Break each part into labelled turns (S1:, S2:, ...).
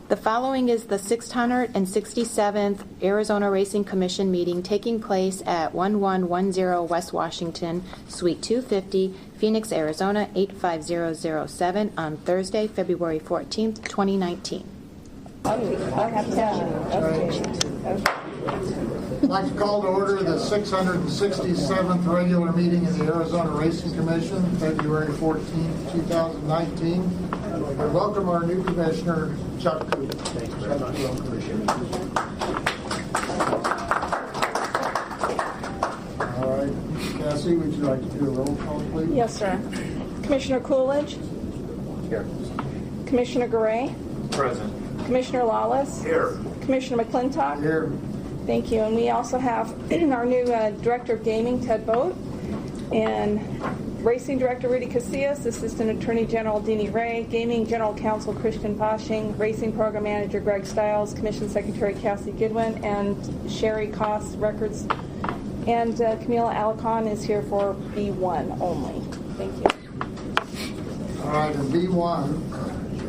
S1: The following is the 667th Arizona Racing Commission meeting taking place at 1110 West Washington, Suite 250, Phoenix, Arizona 85007 on Thursday, February 14th, 2019.
S2: I'd like to call to order the 667th regular meeting of the Arizona Racing Commission, February 14th, 2019. I welcome our new commissioner, Chuck Cooper. Thank you very much. All right, Cassie, would you like to do a roll call, please?
S3: Yes, sir. Commissioner Coolidge?
S2: Here.
S3: Commissioner Garay?
S4: Present.
S3: Commissioner Lawless?
S4: Here.
S3: Commissioner McClintock?
S2: Here.
S3: Thank you. And we also have our new Director of Gaming, Ted Boat, and Racing Director Rudy Casillas, Assistant Attorney General Deanie Ray, Gaming General Counsel Christian Bosching, Racing Program Manager Greg Stiles, Commission Secretary Cassie Goodwin, and Sherry Koss, Records. And Camila Alicon is here for B1 only. Thank you.
S2: All right, and B1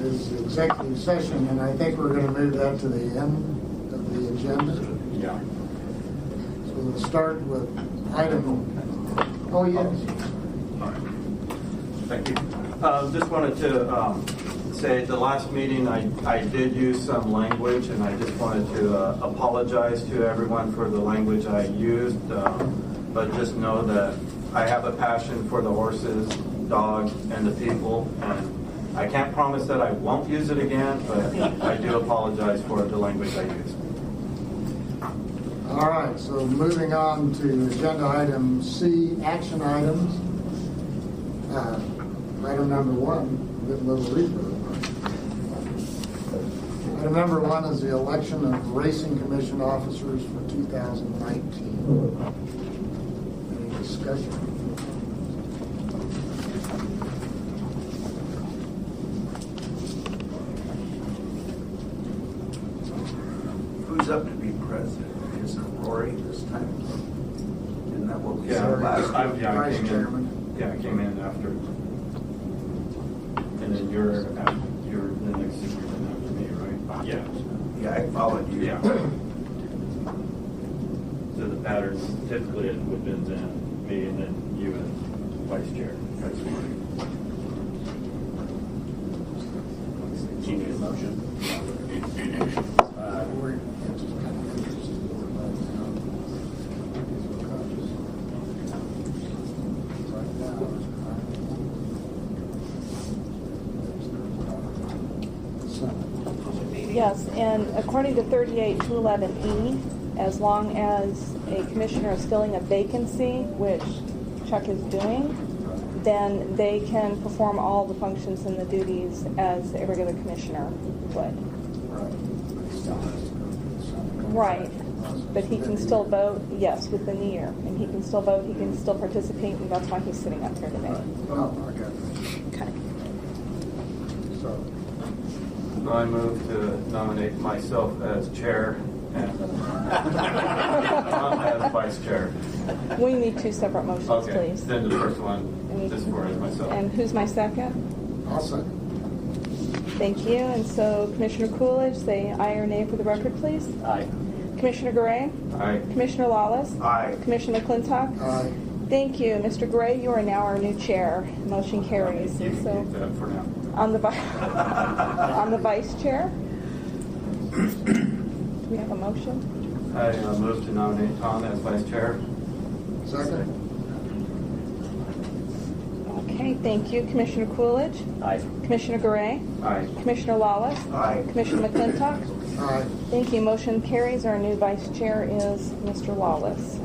S2: is the executive session, and I think we're going to move that to the end of the agenda.
S4: Yeah.
S2: So we'll start with item. Oh, yes.
S4: All right. Thank you. Just wanted to say at the last meeting I did use some language, and I just wanted to apologize to everyone for the language I used. But just know that I have a passion for the horses, dogs, and the people, and I can't promise that I won't use it again, but I do apologize for the language I used.
S2: All right, so moving on to agenda item C, action items. Item number 1, with a little reverb. Item number 1 is the election of Racing Commission officers for 2019. Any discussion?
S5: Who's up to be president? Is it Rory this time? Isn't that what we
S4: Yeah,
S5: said last
S4: I
S5: week?
S4: came
S2: Vice
S4: in.
S2: Chairman.
S4: Yeah, I came in after, and then you're the next superintendent after me, right? Yeah.
S5: Yeah, I followed you.
S4: Yeah. So the pattern typically it would have been me and then you as vice chair. That's fine. Do you need a motion?
S3: Yes, and according to 38211E, as long as a commissioner is filling a vacancy, which Chuck is doing, then they can perform all the functions and the duties as a regular commissioner would. Right. But he can still vote, yes, within the year. And he can still vote, he can still participate, and that's why he's sitting up here today.
S2: Oh, I got it.
S3: Okay.
S2: So,
S4: So I move to nominate myself as chair and Tom as vice chair.
S3: We need 2 separate motions,
S4: Okay.
S3: please.
S4: Then the first one, just for myself.
S3: And who's my second?
S2: I'll second.
S3: Thank you. And so Commissioner Coolidge, say aye or nay for the record, please.
S4: Aye.
S3: Commissioner Garay?
S4: Aye.
S3: Commissioner Lawless?
S5: Aye.
S3: Commissioner McClintock?
S2: Aye.
S3: Thank you. Mr. Gray, you are now our new chair. Motion carries.
S4: You
S3: And
S4: can
S3: so
S4: keep that for now.
S3: on the on the vice chair, do we have a motion?
S4: I move to nominate Tom as vice chair.
S2: Second.
S3: Okay, thank you. Commissioner Coolidge?
S4: Aye.
S3: Commissioner Garay?
S4: Aye.
S3: Commissioner Lawless?
S5: Aye.
S3: Commissioner McClintock?
S2: Aye.
S3: Thank you. Motion carries. Our new vice chair is Mr. Lawless.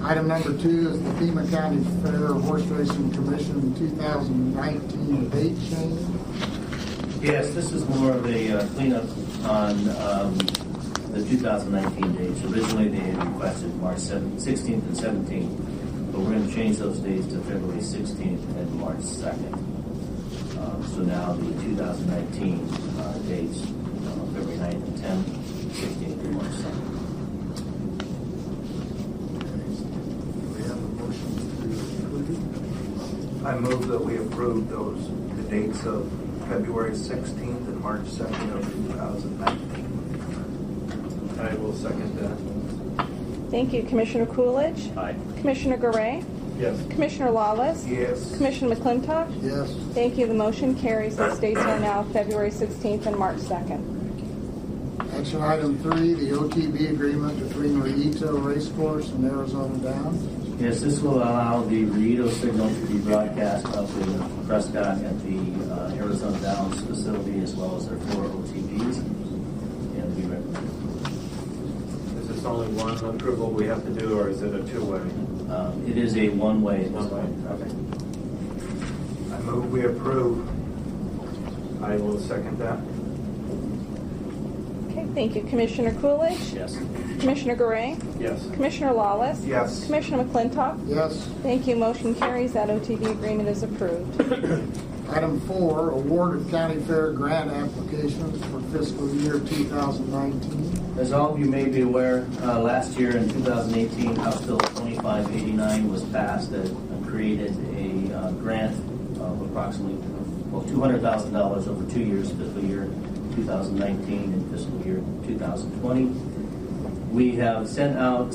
S2: Item number 2 is the Pima County Fair Horse Racing Commission 2019 date change.
S6: Yes, this is more of a cleanup on the 2019 dates. Originally, they had requested March 16th and 17th, but we're going to change those dates to February 16th and March 2nd. So now the 2019 dates, February 9th and 10th, 16th and March 2nd.
S2: We have a motion to approve.
S5: I move that we approve the dates of February 16th and March 2nd of 2019.
S4: I will second that.
S3: Thank you. Commissioner Coolidge?
S6: Aye.
S3: Commissioner Garay?
S4: Yes.
S3: Commissioner Lawless?
S5: Yes.
S3: Commissioner McClintock?
S2: Yes.
S3: Thank you. The motion carries. Those dates are now February 16th and March 2nd.
S2: Action item 3, the OTB agreement between Rito Racecourse and Arizona Downs.
S6: Yes, this will allow the Rito signal to be broadcast up in Prescott at the Arizona Downs facility, as well as their 4 OTBs. And we recommend.
S4: Is this only one approval we have to do, or is it a two-way?
S6: It is a one-way.
S4: One-way, okay.
S5: I move we approve.
S4: I will second that.
S3: Okay, thank you. Commissioner Coolidge?
S6: Yes.
S3: Commissioner Garay?
S4: Yes.
S3: Commissioner Lawless?
S5: Yes.
S3: Commissioner McClintock?
S2: Yes.
S3: Thank you. Motion carries. That OTB agreement is approved.
S2: Item 4, award of county fair grant applications for fiscal year 2019.
S6: As all of you may be aware, last year in 2018, House Bill 2589 was passed that created a grant of approximately $200,000 over 2 years, fiscal year 2019 and fiscal year 2020. We have sent out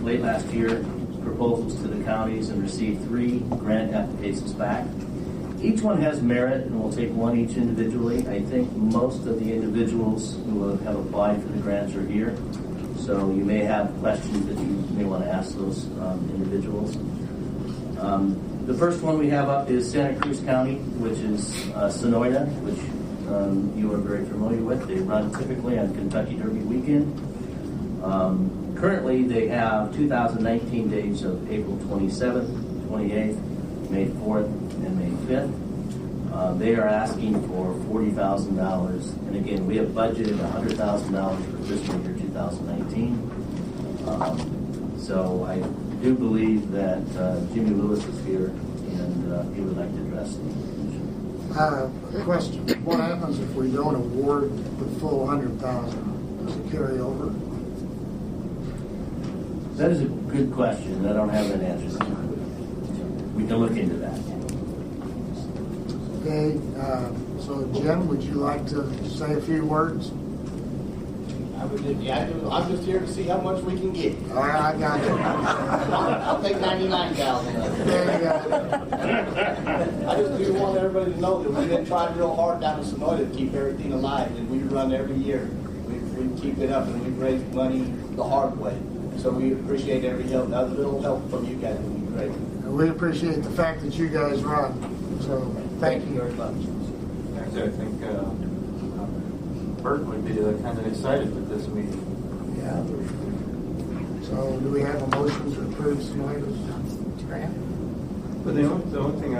S6: late last year proposals to the counties and received 3 grant applications back. Each one has merit, and we'll take one each individually. I think most of the individuals who have applied for the grants are here, so you may have questions that you may want to ask those individuals. The first one we have up is Santa Cruz County, which is Sonoyta, which you are very familiar with. They run typically on Kentucky Derby weekend. Currently, they have 2019 days of April 27th, 28th, May 4th, and May 5th. They are asking for $40,000, and again, we have budgeted $100,000 for fiscal year 2019. So I do believe that Jimmy Lewis is here, and he would like to address the commission.
S2: Question, what happens if we don't award the full 100,000? Does it carry over?
S6: That is a good question. I don't have an answer to it. We can look into that.
S2: Okay, so Jim, would you like to say a few words?
S7: I'm just here to see how much we can get.
S2: All right, I got you.
S7: I'll take 99,000 of it.
S2: There you go.
S7: I just do want everybody to know that we've been trying real hard down in Sonoyta to keep everything alive, and we run every year. We keep it up, and we've raised money the hard way. So we appreciate every help. Now, the little help from you guys would be great.
S2: And we appreciate the fact that you guys run. So thank you very much.
S4: Actually, I think Bert would be kind of excited with this meeting.
S2: Yeah. So do we have a motion to approve Sonoyta's grant?
S4: But the only thing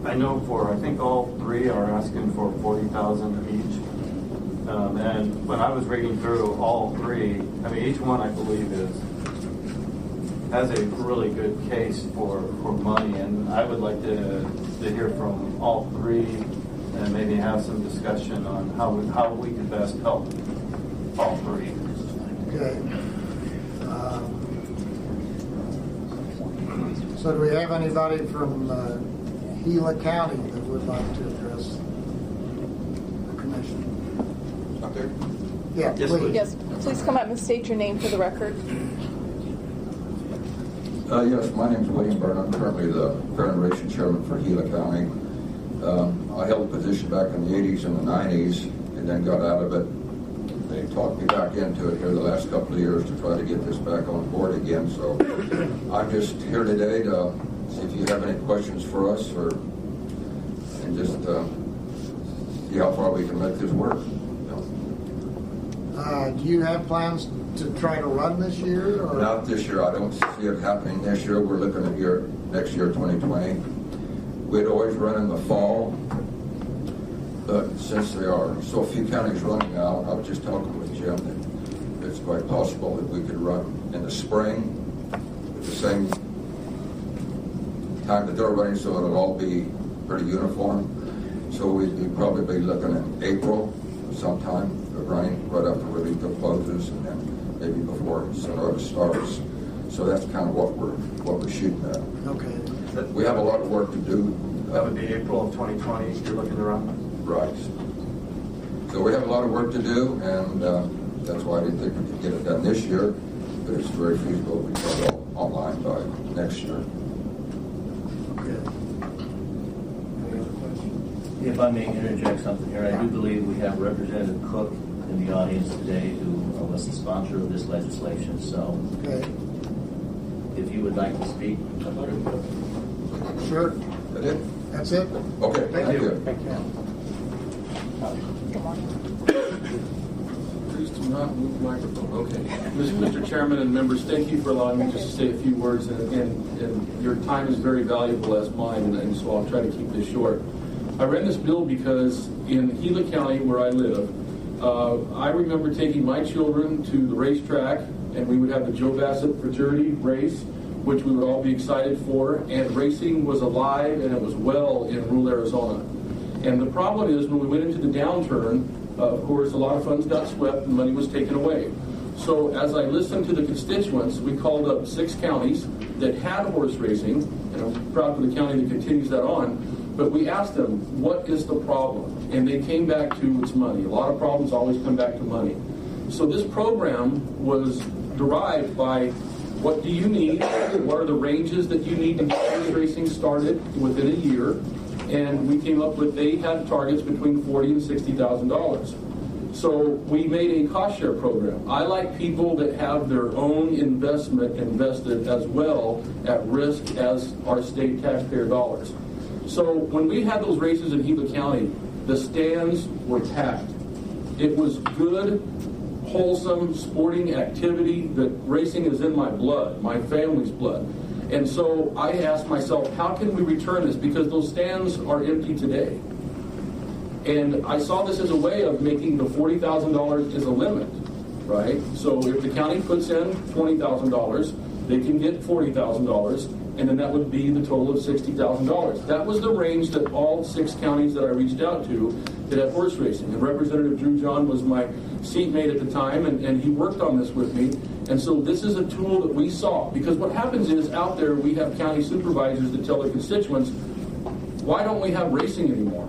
S4: I know for, I think all 3 are asking for $40,000 each. And when I was reading through all 3, I mean, each one I believe has a really good case for money, and I would like to hear from all 3 and maybe have some discussion on how we could best help all 3.
S2: Okay. So do we have anybody from Gila County that would like to address the commission?
S5: Up there?
S2: Yeah,
S4: Yes,
S2: please.
S3: Yes, please come up and state your name for the record.
S8: Yes, my name is William Byrne. I'm currently the Federation Chairman for Gila County. I held a position back in the 80s and the 90s and then got out of it. They talked me back into it here the last couple of years to try to get this back on board again. So I'm just here today to see if you have any questions for us and just see how far we can make this work.
S2: Do you have plans to try to run this year? Or?
S8: Not this year. I don't see it happening this year. We're looking at next year, 2020. We'd always run in the fall, but since there are so few counties running now, I was just talking with Jim that it's quite possible that we could run in the spring at the same time that they're running, so it'll all be pretty uniform. So we'd probably be looking at April sometime of running right after Rito closes, and then maybe before Sonoyta starts. So that's kind of what we're shooting at.
S2: Okay.
S8: We have a lot of work to do.
S4: That would be April of 2020, you're looking to run?
S8: Right. So we have a lot of work to do, and that's why I didn't think we could get it done this year, but it's very feasible we can get it all online by next year.
S6: If I may interject something here, I do believe we have Representative Cook in the audience today who was the sponsor of this legislation. So
S2: Okay.
S6: if you would like to speak.
S2: Sure.
S8: That it?
S2: That's it?
S8: Okay, thank you.
S1: Good morning.
S9: Please do not move the microphone. Okay. Mr. Chairman and members, thank you for allowing me just to say a few words. And your time is very valuable as mine, and so I'll try to keep this short. I ran this bill because in Gila County, where I live, I remember taking my children to the racetrack, and we would have the Joe Bassett fraternity race, which we would all be excited for, and racing was alive and it was well in rural Arizona. And the problem is when we went into the downturn, of course, a lot of funds got swept and money was taken away. So as I listened to the constituents, we called up 6 counties that had horse racing, and I'm proud for the county that continues that on, but we asked them, what is the problem? And they came back to it's money. A lot of problems always come back to money. So this program was derived by what do you need, what are the ranges that you need to get horse racing started within a year, and we came up with, they had targets between $40,000 and $60,000. So we made a cost share program. I like people that have their own investment invested as well at risk as our state taxpayer dollars. So when we had those races in Gila County, the stands were packed. It was good, wholesome sporting activity. That racing is in my blood, my family's blood. And so I asked myself, how can we return this? Because those stands are empty today. And I saw this as a way of making the $40,000 as a limit, right? So if the county puts in $20,000, they can get $40,000, and then that would be the total of $60,000. That was the range that all 6 counties that I reached out to that had horse racing. And Representative Drew John was my seatmate at the time, and he worked on this with me. And so this is a tool that we saw. Because what happens is out there we have county supervisors that tell their constituents, why don't we have racing anymore?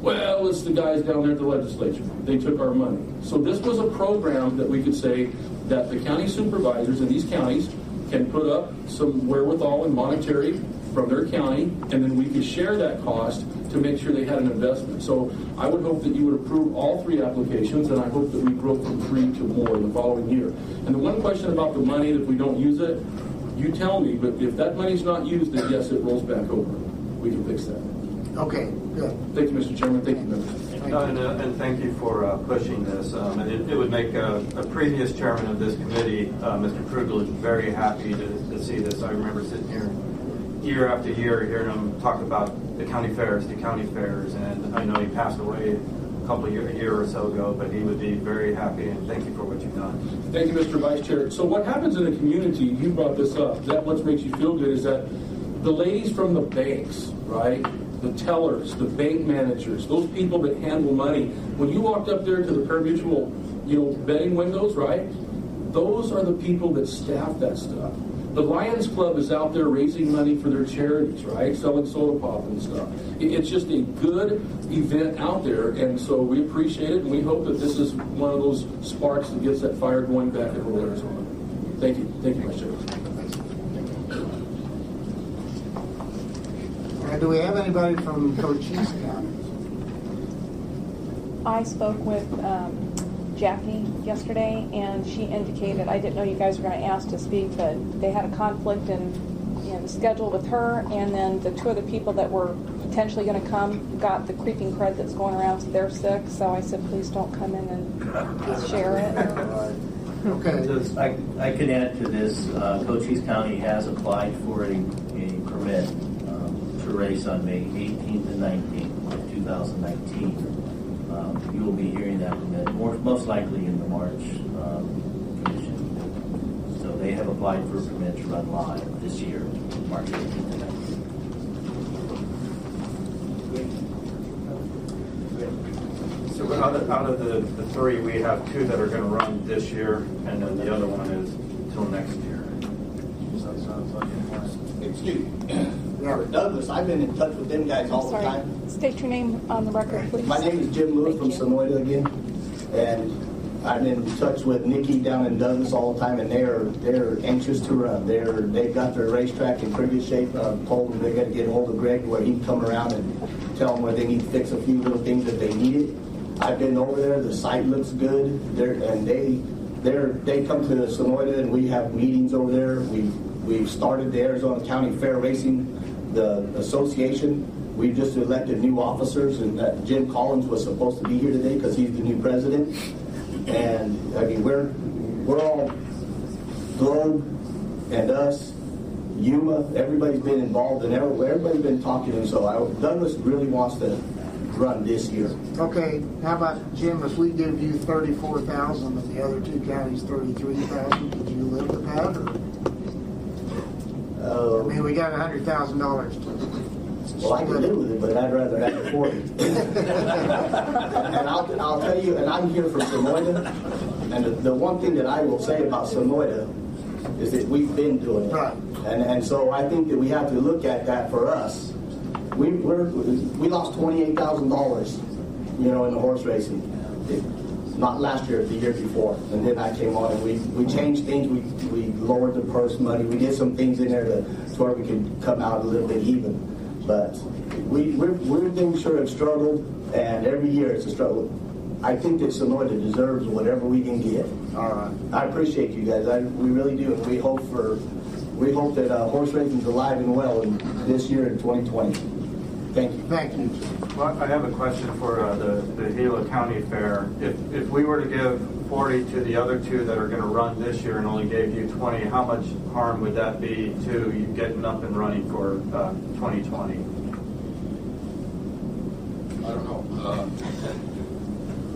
S9: Well, it's the guys down there at the legislature. They took our money. So this was a program that we could say that the county supervisors in these counties can put up some wherewithal and monetary from their county, and then we could share that cost to make sure they had an investment. So I would hope that you would approve all 3 applications, and I hope that we grow from 3 to more in the following year. And the one question about the money, if we don't use it, you tell me, but if that money's not used, then yes, it rolls back over. We can fix that.
S2: Okay, good.
S9: Thank you, Mr. Chairman. Thank you, members.
S4: And thank you for pushing this. And it would make a previous chairman of this committee, Mr. Krugel, very happy to see this. I remember sitting here year after year hearing him talk about the county fairs, and I know he passed away a year or so ago, but he would be very happy, and thank you for what you've done.
S9: Thank you, Mr. Vice Chair. So what happens in the community, you brought this up, that what makes you feel good is that the ladies from the banks, right? The tellers, the bank managers, those people that handle money. When you walked up there to the pari-mutuel, betting windows, right? Those are the people that staff that stuff. The Lions Club is out there raising money for their charities, right? Selling soda pop and stuff. It's just a good event out there, and so we appreciate it, and we hope that this is one of those sparks that gets that fire going back in rural Arizona. Thank you. Thank you, Mr. Chairman.
S2: Do we have anybody from Cochise County?
S3: I spoke with Jackie yesterday, and she indicated, I didn't know you guys were going to ask to speak, but they had a conflict in the schedule with her, and then the 2 other people that were potentially going to come got the creeping crud that's going around, so they're sick. So I said, please don't come in and share it.
S2: Okay.
S6: I could add to this. Cochise County has applied for a permit to race on May 18th and 19th of 2019. You will be hearing that permit most likely in the March commission. So they have applied for a permit to run live this year, March 18th and 19th.
S4: So out of the 3, we have 2 that are going to run this year, and then the other one is until next year. So that sounds like a plan.
S5: Excuse me.
S2: Yeah.
S7: For Douglas, I've been in touch with them guys all the
S3: Sorry.
S7: time.
S3: State your name on the record, please.
S7: My name is Jim Lewis from
S3: Thank you.
S7: Sonoyta again, and I've been in touch with Nikki down in Douglas all the time, and they're anxious to run. They've got their racetrack in pretty good shape. I've told them they got to get a hold of Greg where he can come around and tell them where they need to fix a few little things if they need it. I've been over there. The site looks good. They come to Sonoyta and we have meetings over there. We've started the Arizona County Fair Racing, the association. We've just elected new officers, and Jim Collins was supposed to be here today because he's the new president. And I mean, we're all Globe and us, Yuma. Everybody's been involved, and everybody's been talking to him. So Douglas really wants to run this year.
S2: Okay, how about, Jim, if we give you $34,000 and the other two counties $33,000, would you live with that? Or, I mean, we got $100,000 to
S7: Well, I can live with it, but I'd rather have the 40. And I'll tell you, and I'm here for Sonoyta, and the one thing that I will say about Sonoyta is that we've been doing it.
S2: Right.
S7: And so I think that we have to look at that for us. We lost $28,000, in the horse racing. Not last year, the year before. And then I came on and we changed things. We lowered the purse money. We did some things in there to where we could come out a little bit even. But we're things sure have struggled, and every year it's a struggle. I think that Sonoyta deserves whatever we can get.
S2: All right.
S7: I appreciate you guys. We really do, and we hope that horse racing's alive and well in this year in 2020. Thank you.
S2: Thank you.
S4: Well, I have a question for the Gila County Fair. If we were to give 40 to the other two that are going to run this year and only gave you 20, how much harm would that be to you getting up and running for 2020?
S8: I don't know.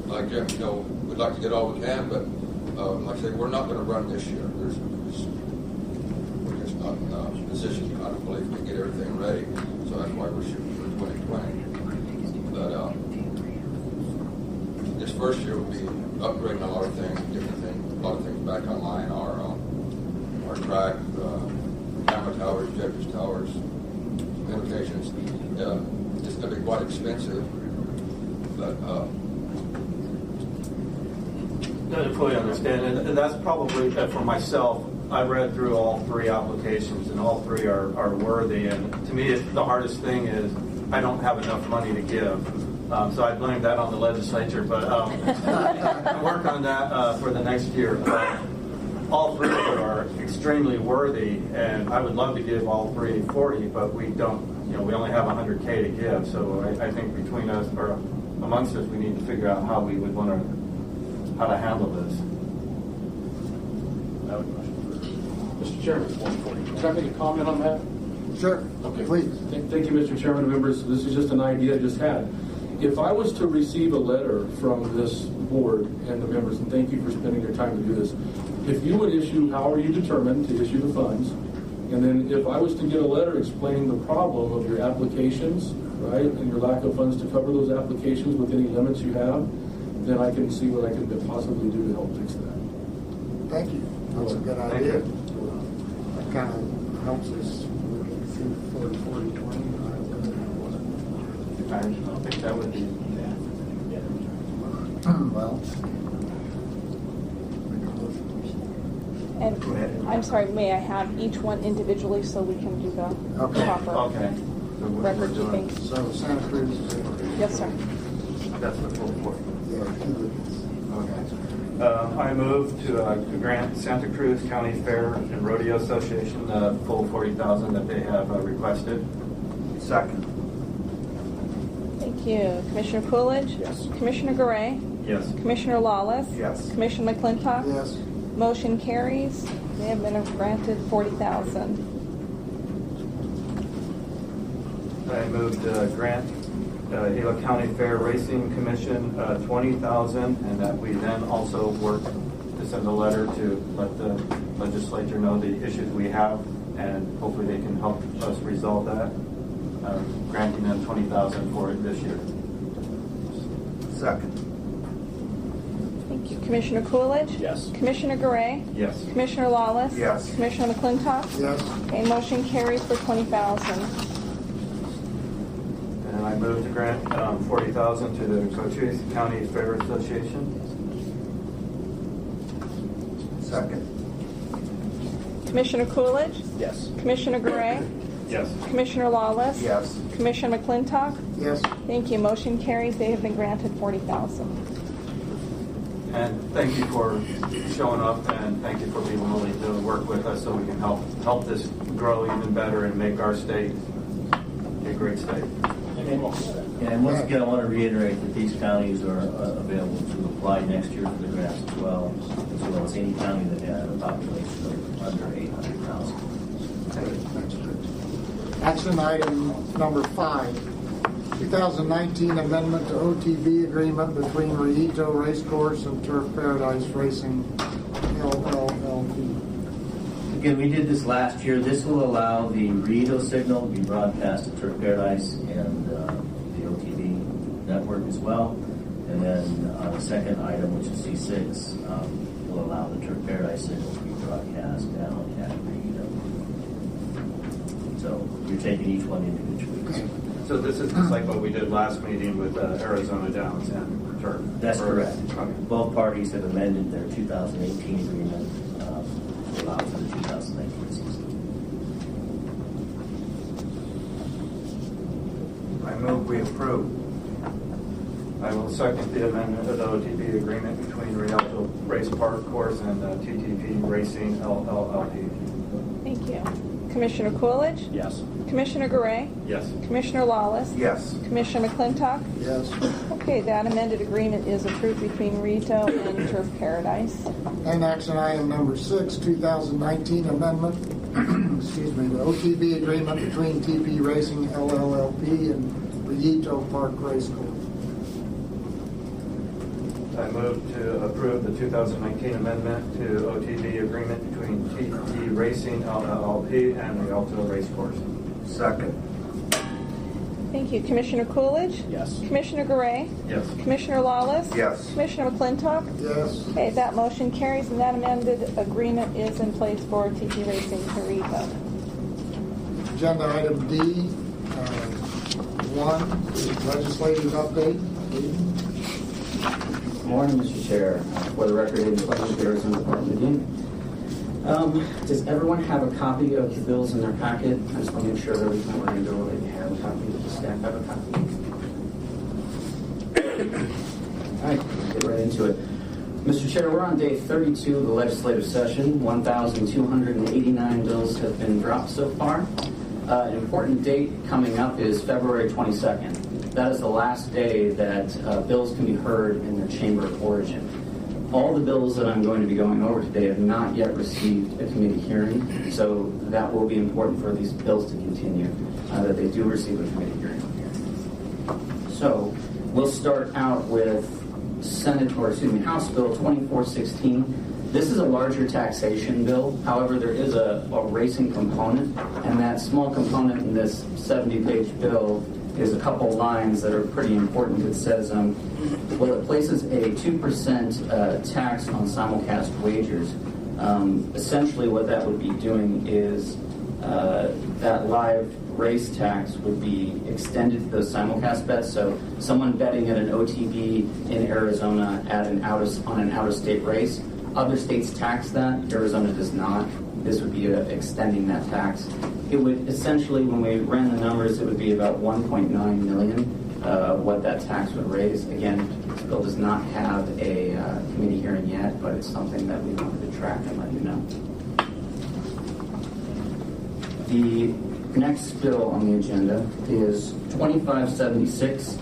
S8: Like Jim, we'd like to get all we can, but like I say, we're not going to run this year. We're just not in a position. I don't believe we can get everything ready, so that's why we're shooting for 2020. But this first year will be upgrading a lot of things, different things, a lot of things back online. Our track, camera towers, judges towers, limitations. It's going to be quite expensive, but
S4: I fully understand, and that's probably for myself. I read through all three applications, and all three are worthy. And to me, the hardest thing is I don't have enough money to give, so I blame that on the legislature. But I work on that for the next year. All three of them are extremely worthy, and I would love to give all three 40, but we don't. We only have $100K to give. So I think between us or amongst us, we need to figure out how we would want how to handle this.
S9: Mr. Chairman, can I make a comment on that?
S2: Sure.
S9: Okay.
S2: Please.
S9: Thank you, Mr. Chairman and members. This is just an idea I just had. If I was to receive a letter from this board and the members, and thank you for spending your time to do this, if you would issue, how are you determined to issue the funds? And then if I was to get a letter explaining the problem of your applications, right, and your lack of funds to cover those applications with any limits you have, then I can see what I can possibly do to help fix that.
S2: Thank you. That's a good
S4: Thank
S2: idea.
S4: you.
S2: That kind of helps us through 40, 20.
S4: I think that would be.
S2: Well,
S3: And I'm sorry, may I have each one individually so we can do the
S2: Okay.
S3: proper
S4: Okay. So we're
S3: record
S4: doing-
S3: keeping?
S2: so Santa Cruz is
S3: Yes, sir.
S4: That's the full 40.
S2: yeah,
S4: Okay. I move to grant Santa Cruz County Fair and Rodeo Association the full $40,000 that they have requested.
S5: Second.
S3: Thank you. Commissioner Coolidge?
S5: Yes.
S3: Commissioner Garay?
S4: Yes.
S3: Commissioner Lawless?
S5: Yes.
S3: Commissioner McClintock?
S2: Yes.
S3: Motion carries. They have been granted 40,000.
S4: I move to grant Gila County Fair Racing Commission 20,000, and that we then also work to send a letter to let the legislature know the issues we have, and hopefully they can help us resolve that, granting them 20,000 for it this year.
S5: Second.
S3: Thank you. Commissioner Coolidge?
S5: Yes.
S3: Commissioner Garay?
S4: Yes.
S3: Commissioner Lawless?
S5: Yes.
S3: Commissioner McClintock?
S2: Yes.
S3: Okay, motion carries for 20,000.
S4: I move to grant $40,000 to the Cochise County Fair Association.
S5: Second.
S3: Commissioner Coolidge?
S5: Yes.
S3: Commissioner Gray?
S4: Yes.
S3: Commissioner Lawless?
S5: Yes.
S3: Commissioner McClintock?
S2: Yes.
S3: Thank you. Motion carries. They have been granted $40,000.
S4: And thank you for showing up, and thank you for being willing to work with us so we can help this grow even better and make our state a great state.
S6: And once again, I want to reiterate that these counties are available to apply next year for the grants as well as any county that has a population of under 800,000.
S2: Action item number 5, 2019 amendment to OTB agreement between Rillito Racecourse and Turf Paradise Racing LLLP.
S6: Again, we did this last year. This will allow the Rillito signal to be broadcast to Turf Paradise and the OTB network as well. And then the second item, which is C6, will allow the Turf Paradise signal to be broadcast down at Rillito. So you're taking each one individually.
S4: So this is just like what we did last meeting with Arizona Downs and Turf.
S6: That's correct.
S4: Okay.
S6: Both parties have amended their 2018 agreement to allow for the 2019 season.
S5: I move we approve.
S4: I will second the amendment of the OTB agreement between Rialto Race Park Course and TTP Racing LLLP.
S3: Thank you. Commissioner Coolidge?
S6: Yes.
S3: Commissioner Gray?
S4: Yes.
S3: Commissioner Lawless?
S5: Yes.
S3: Commissioner McClintock?
S2: Yes.
S3: Okay, that amended agreement is approved between Rillito and Turf Paradise.
S2: And action item number 6, 2019 amendment, excuse me, the OTB agreement between TP Racing LLLP and Rillito Park Racecourse.
S4: I move to approve the 2019 amendment to OTB agreement between TT Racing LLP and Rialto Racecourse.
S5: Second.
S3: Thank you. Commissioner Coolidge?
S6: Yes.
S3: Commissioner Gray?
S4: Yes.
S3: Commissioner Lawless?
S5: Yes.
S3: Commissioner McClintock?
S2: Yes.
S3: Okay, that motion carries, and that amended agreement is in place for TP Racing Rillito.
S2: Agenda item D, 1, legislative update.
S10: Good morning, Mr. Chair. For the record, Aidan Fleming, Arizona Department of Gaming. Does everyone have a copy of the bills in their packet? I just want to make sure that every time we're going to go, they have a copy. Does the staff have a copy? All right, we'll get right into it. Mr. Chair, we're on day 32 of the legislative session. 1,289 bills have been dropped so far. An important date coming up is February 22nd. That is the last day that bills can be heard in their chamber of origin. All the bills that I'm going to be going over today have not yet received a committee hearing, so that will be important for these bills to continue, that they do receive a committee hearing. So we'll start out with House Bill 2416. This is a larger taxation bill. However, there is a racing component, and that small component in this 70-page bill is a couple lines that are pretty important. It says, well, it places a 2% tax on simulcast wagers. Essentially what that would be doing is that live race tax would be extended to those simulcast bets. So someone betting at an OTB in Arizona on an out-of-state race, other states tax that. Arizona does not. This would be extending that tax. It would essentially, when we ran the numbers, it would be about $1.9 million what that tax would raise. Again, this bill does not have a committee hearing yet, but it's something that we wanted to track and let you know. The next bill on the agenda is 2576,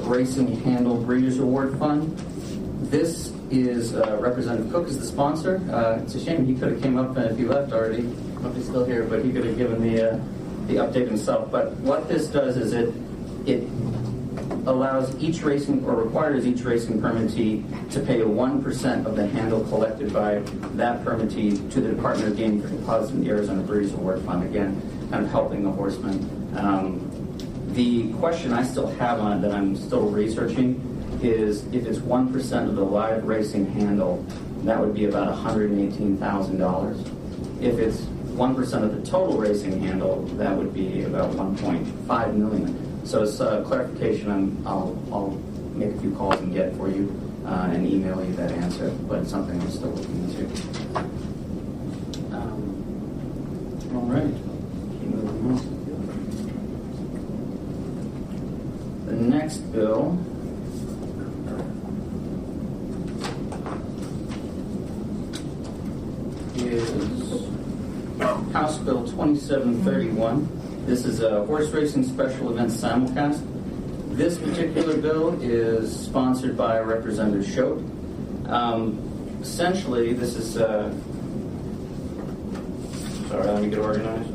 S10: Racing Handle Breeders' Award Fund. This is Representative Cook is the sponsor. It's a shame he could have came up if he left already. I don't know if he's still here, but he could have given the update himself. But what this does is it allows each racing, or requires each racing permittee to pay 1% of the handle collected by that permittee to the Department of Gaming for deposit in the Arizona Breeders' Award Fund. Again, kind of helping the horsemen. The question I still have on it that I'm still researching is if it's 1% of the live racing handle, that would be about $118,000. If it's 1% of the total racing handle, that would be about $1.5 million. So as clarification, I'll make a few calls and get it for you and email you that answer, but it's something I'm still looking into. All right. Keep moving on. The next bill is House Bill 2731. This is a horse racing special event simulcast. This particular bill is sponsored by Representative Schote. Essentially, this is... sorry, let me get organized.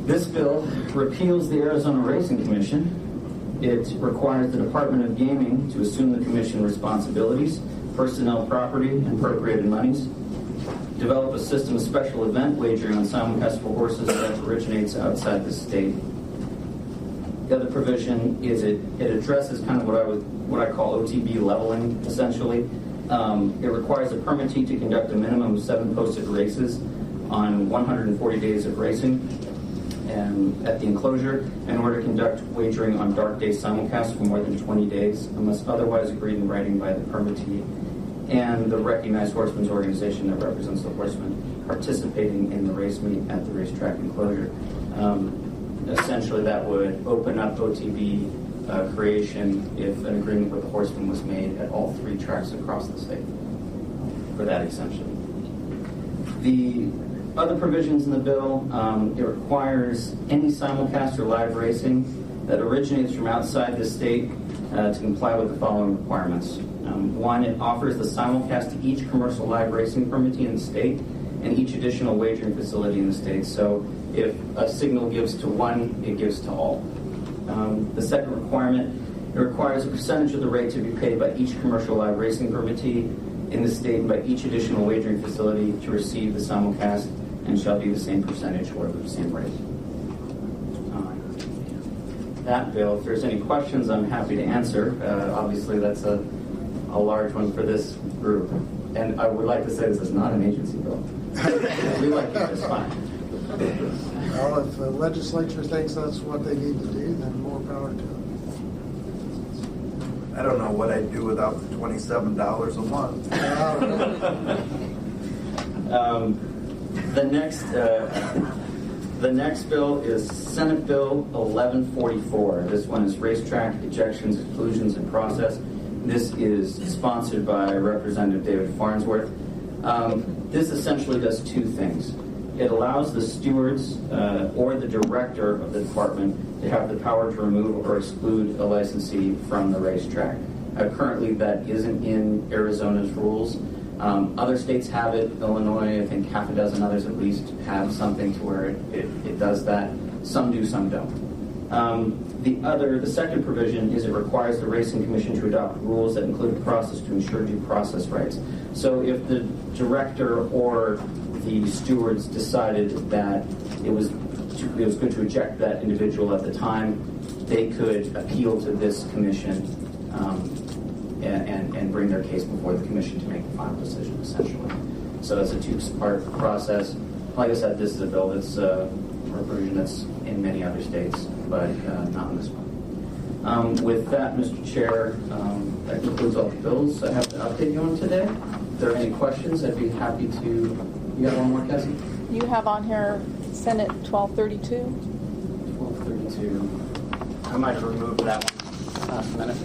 S10: This bill repeals the Arizona Racing Commission. It requires the Department of Gaming to assume the commission responsibilities, personnel, property, and appropriated monies, develop a system of special event wagering on simulcast for horses that originates outside the state. The other provision is it addresses kind of what I call OTB leveling, essentially. It requires a permittee to conduct a minimum of 7 posted races on 140 days of racing at the enclosure in order to conduct wagering on dark day simulcasts for more than 20 days, unless otherwise agreed in writing by the permittee and the recognized horsemen's organization that represents the horsemen participating in the race meet at the racetrack enclosure. Essentially, that would open up OTB creation if an agreement with the horsemen was made at all 3 tracks across the state for that exemption. The other provisions in the bill, it requires any simulcast or live racing that originates from outside the state to comply with the following requirements. 1, it offers the simulcast to each commercial live racing permittee in the state and each additional wagering facility in the state. So if a signal gives to one, it gives to all. The second requirement, it requires a percentage of the rate to be paid by each commercial live racing permittee in the state and by each additional wagering facility to receive the simulcast, and shall be the same percentage or the same rate. That bill, if there's any questions, I'm happy to answer. Obviously, that's a large one for this group. And I would like to say this is not an agency bill. We like it just fine.
S2: Well, if the legislature thinks that's what they need to do, then more power to them.
S5: I don't know what I'd do without the $27 a month.
S10: The next bill is Senate Bill 1144. This one is racetrack ejections, exclusions, and process. This is sponsored by Representative David Farnsworth. This essentially does 2 things. It allows the stewards or the director of the department to have the power to remove or exclude a licensee from the racetrack. Currently, that isn't in Arizona's rules. Other states have it. Illinois, I think half a dozen others at least, have something to where it does that. Some do, some don't. The second provision is it requires the Racing Commission to adopt rules that include a process to ensure due process rights. So if the director or the stewards decided that it was good to eject that individual at the time, they could appeal to this commission and bring their case before the commission to make the final decision, essentially. So it's a 2-part process. Like I said, this is a bill that's a provision that's in many other states, but not in this one. With that, Mr. Chair, that concludes all the bills I have to update you on today. If there are any questions, I'd be happy to. You got one more, Cassie?
S3: You have on here Senate 1232.
S10: 1232. I might have removed that one last minute.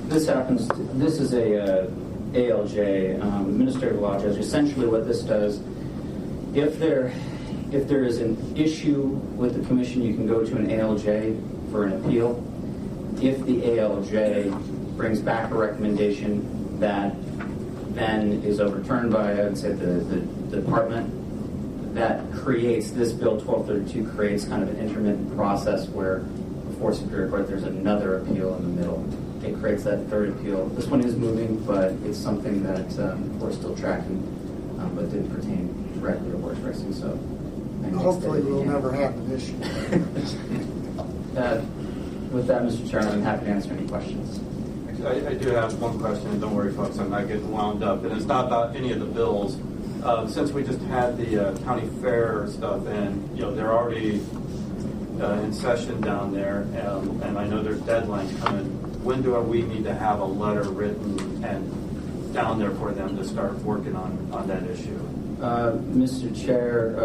S10: This is a ALJ, Administrative Law Judge. Essentially what this does, if there is an issue with the commission, you can go to an ALJ for an appeal. If the ALJ brings back a recommendation that then is overturned by, I would say, the department, that creates, this bill 1232 creates kind of an intermittent process where before Superior Court there's another appeal in the middle. It creates that third appeal. This one is moving, but it's something that we're still tracking, but didn't pertain directly to horse racing. So
S2: hopefully we'll never have an issue.
S10: With that, Mr. Chairman, I'm happy to answer any questions.
S4: I do have one question, and don't worry, folks, I'm not getting wound up. And it's not about any of the bills. Since we just had the county fair stuff and, they're already in session down there, and I know there's deadlines coming, when do we need to have a letter written and down there for them to start working on that issue?
S10: Mr. Chair,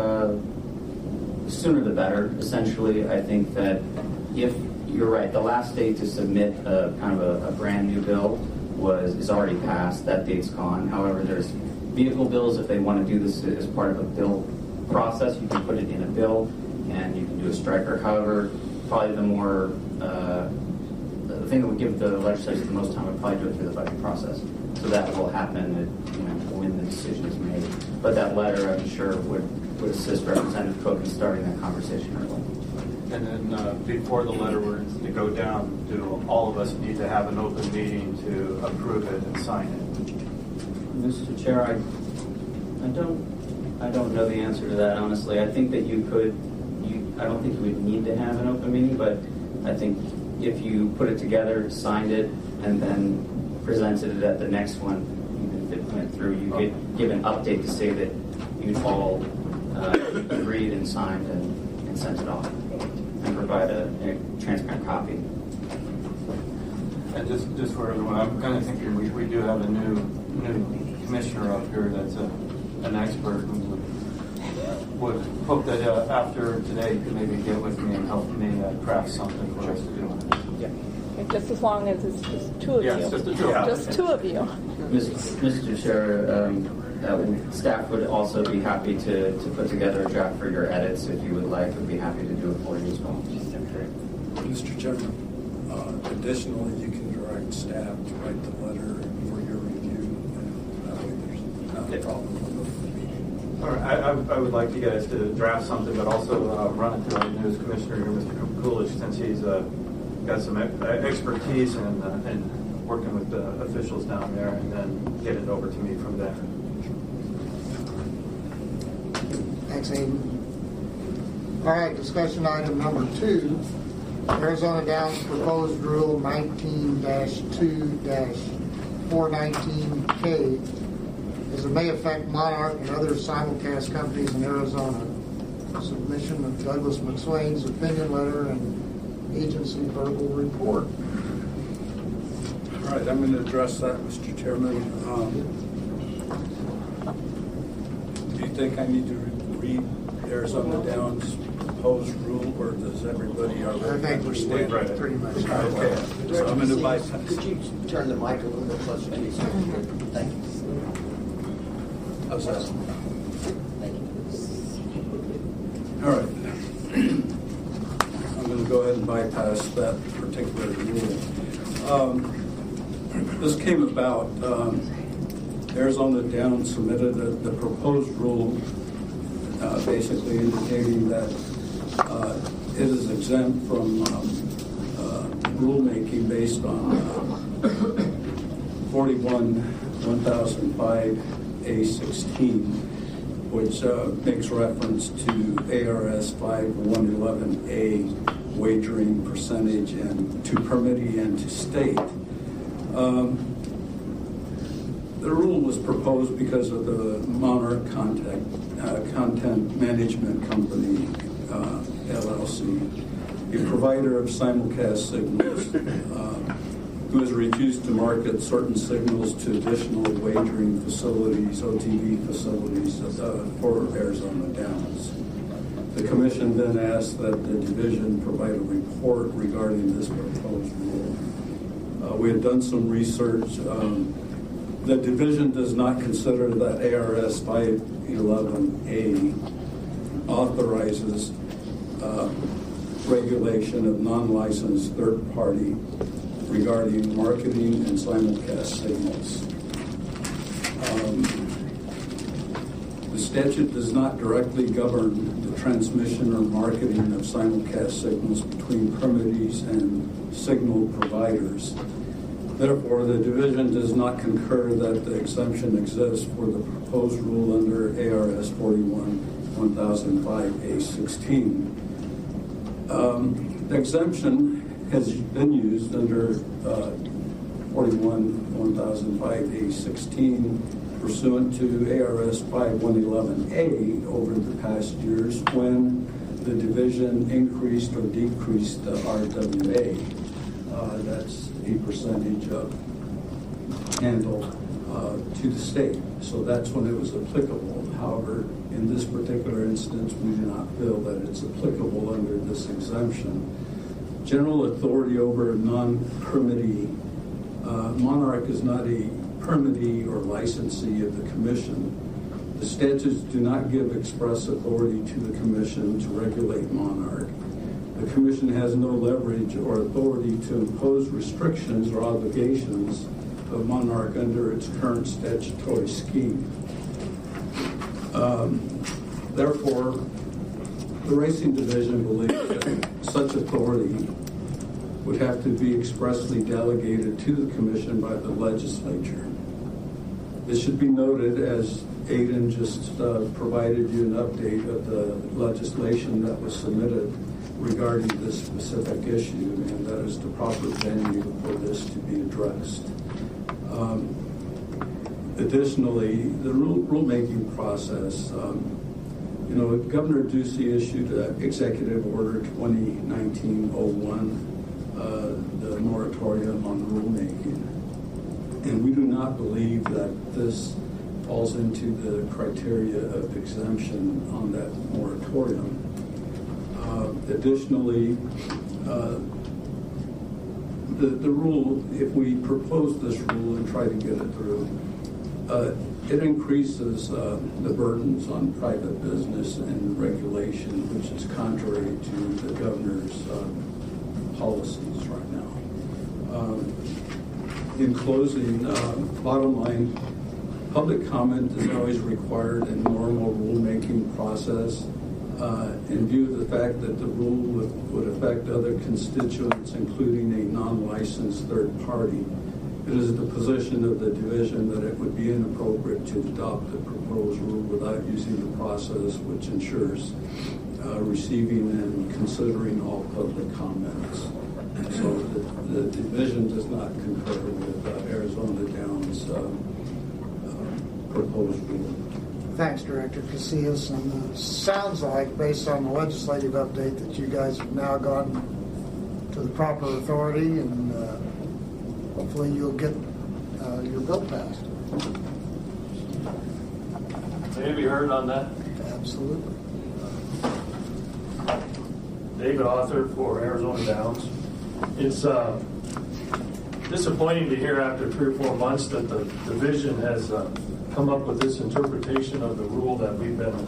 S10: sooner the better. Essentially, I think that if you're right, the last date to submit a brand new bill is already passed. That date's gone. However, there's vehicle bills. If they want to do this as part of a bill process, you can put it in a bill, and you can do a striker. However, probably the thing that would give the legislature the most time would probably do it through the budget process. So that will happen when the decision is made. But that letter, I'm sure, would assist Representative Cook in starting that conversation early.
S4: And then before the letter were to go down, do all of us need to have an open meeting to approve it and sign it?
S10: Mr. Chair, I don't know the answer to that, honestly. I think that I don't think you would need to have an open meeting, but I think if you put it together, signed it, and then presented it at the next one, even if it went through, you could give an update to say that you'd all agreed and signed and sent it off, and provide a transparent copy.
S4: And just for everyone, I'm kind of thinking we do have a new commissioner up here that's an expert who would hope that after today you could maybe get with me and help me craft something for us to do.
S3: Okay, just as long as it's just two of you.
S4: Yes, just the two.
S3: Just two of you.
S10: Mr. Chair, staff would also be happy to put together a draft for your edits if you would like. We'd be happy to do it for you as well.
S11: Mr. Chairman, additionally, you can direct staff to write the letter for your review, and that way there's not a problem with the meeting.
S4: All right, I would like you guys to draft something, but also run it to our newest commissioner here, Mr. Coolidge, since he's got some expertise in working with the officials down there, and then get it over to me from there.
S2: Thanks, Aiden. All right, discussion item number 2, Arizona Downs Proposed Rule 19-2-419K as it may affect Monarch and other simulcast companies in Arizona. Submission of Douglas McSwain's opinion letter and agency verbal report.
S11: All right, I'm going to address that, Mr. Chairman. Do you think I need to read Arizona Downs proposed rule, or does everybody already understand it?
S2: Pretty much.
S11: Okay, so I'm going to bypass.
S7: Could you turn the mic a little bit closer to you? Thank you.
S11: How's that?
S7: Thank you.
S11: All right. I'm going to go ahead and bypass that particular rule. This came about, Arizona Downs submitted the proposed rule basically indicating that it is exempt from rulemaking based on 41-1005-A16, which makes reference to ARS 5111A wagering percentage and to permittee and to state. The rule was proposed because of the Monarch Content Management Company, LLC, a provider of simulcast signals, who has refused to market certain signals to additional wagering facilities, OTV facilities, for Arizona Downs. The commission then asked that the division provide a report regarding this proposed rule. We had done some research. The division does not consider that ARS 511A authorizes regulation of non-licensed third party regarding marketing and simulcast signals. The statute does not directly govern the transmission or marketing of simulcast signals between permittees and signal providers. Therefore, the division does not concur that the exemption exists for the proposed rule under ARS 41-1005-A16. The exemption has been used under 41-1005-A16 pursuant to ARS 5111A over the past years when the division increased or decreased the RWA. That's a percentage of handle to the state. So that's when it was applicable. However, in this particular instance, we do not feel that it's applicable under this exemption. General authority over a non-permittee. Monarch is not a permittee or licensee of the commission. The statutes do not give express authority to the commission to regulate Monarch. The commission has no leverage or authority to impose restrictions or obligations of Monarch under its current statutory scheme. Therefore, the Racing Division believes that such authority would have to be expressly delegated to the commission by the legislature. It should be noted, as Aidan just provided you an update of the legislation that was submitted regarding this specific issue, and that is the proper venue for this to be addressed. Additionally, the rulemaking process, Governor Ducey issued Executive Order 2019-01, the moratorium on rulemaking. And we do not believe that this falls into the criteria of exemption on that moratorium. Additionally, the rule, if we propose this rule and try to get it through, it increases the burdens on private business and regulation, which is contrary to the governor's policies right now. In closing, bottom line, public comment is always required in normal rulemaking process. In view of the fact that the rule would affect other constituents, including a non-licensed third party, it is the position of the division that it would be inappropriate to adopt the proposed rule without using the process which ensures receiving and considering all public comments. So the division does not concur with Arizona Downs' proposed rule.
S2: Thanks, Director Casillas. And sounds like, based on the legislative update, that you guys have now gone to the proper authority, and hopefully you'll get your bill passed.
S12: May I be heard on that?
S2: Absolutely.
S12: David Author for Arizona Downs. It's disappointing to hear after 3 or 4 months that the division has come up with this interpretation of the rule that we've been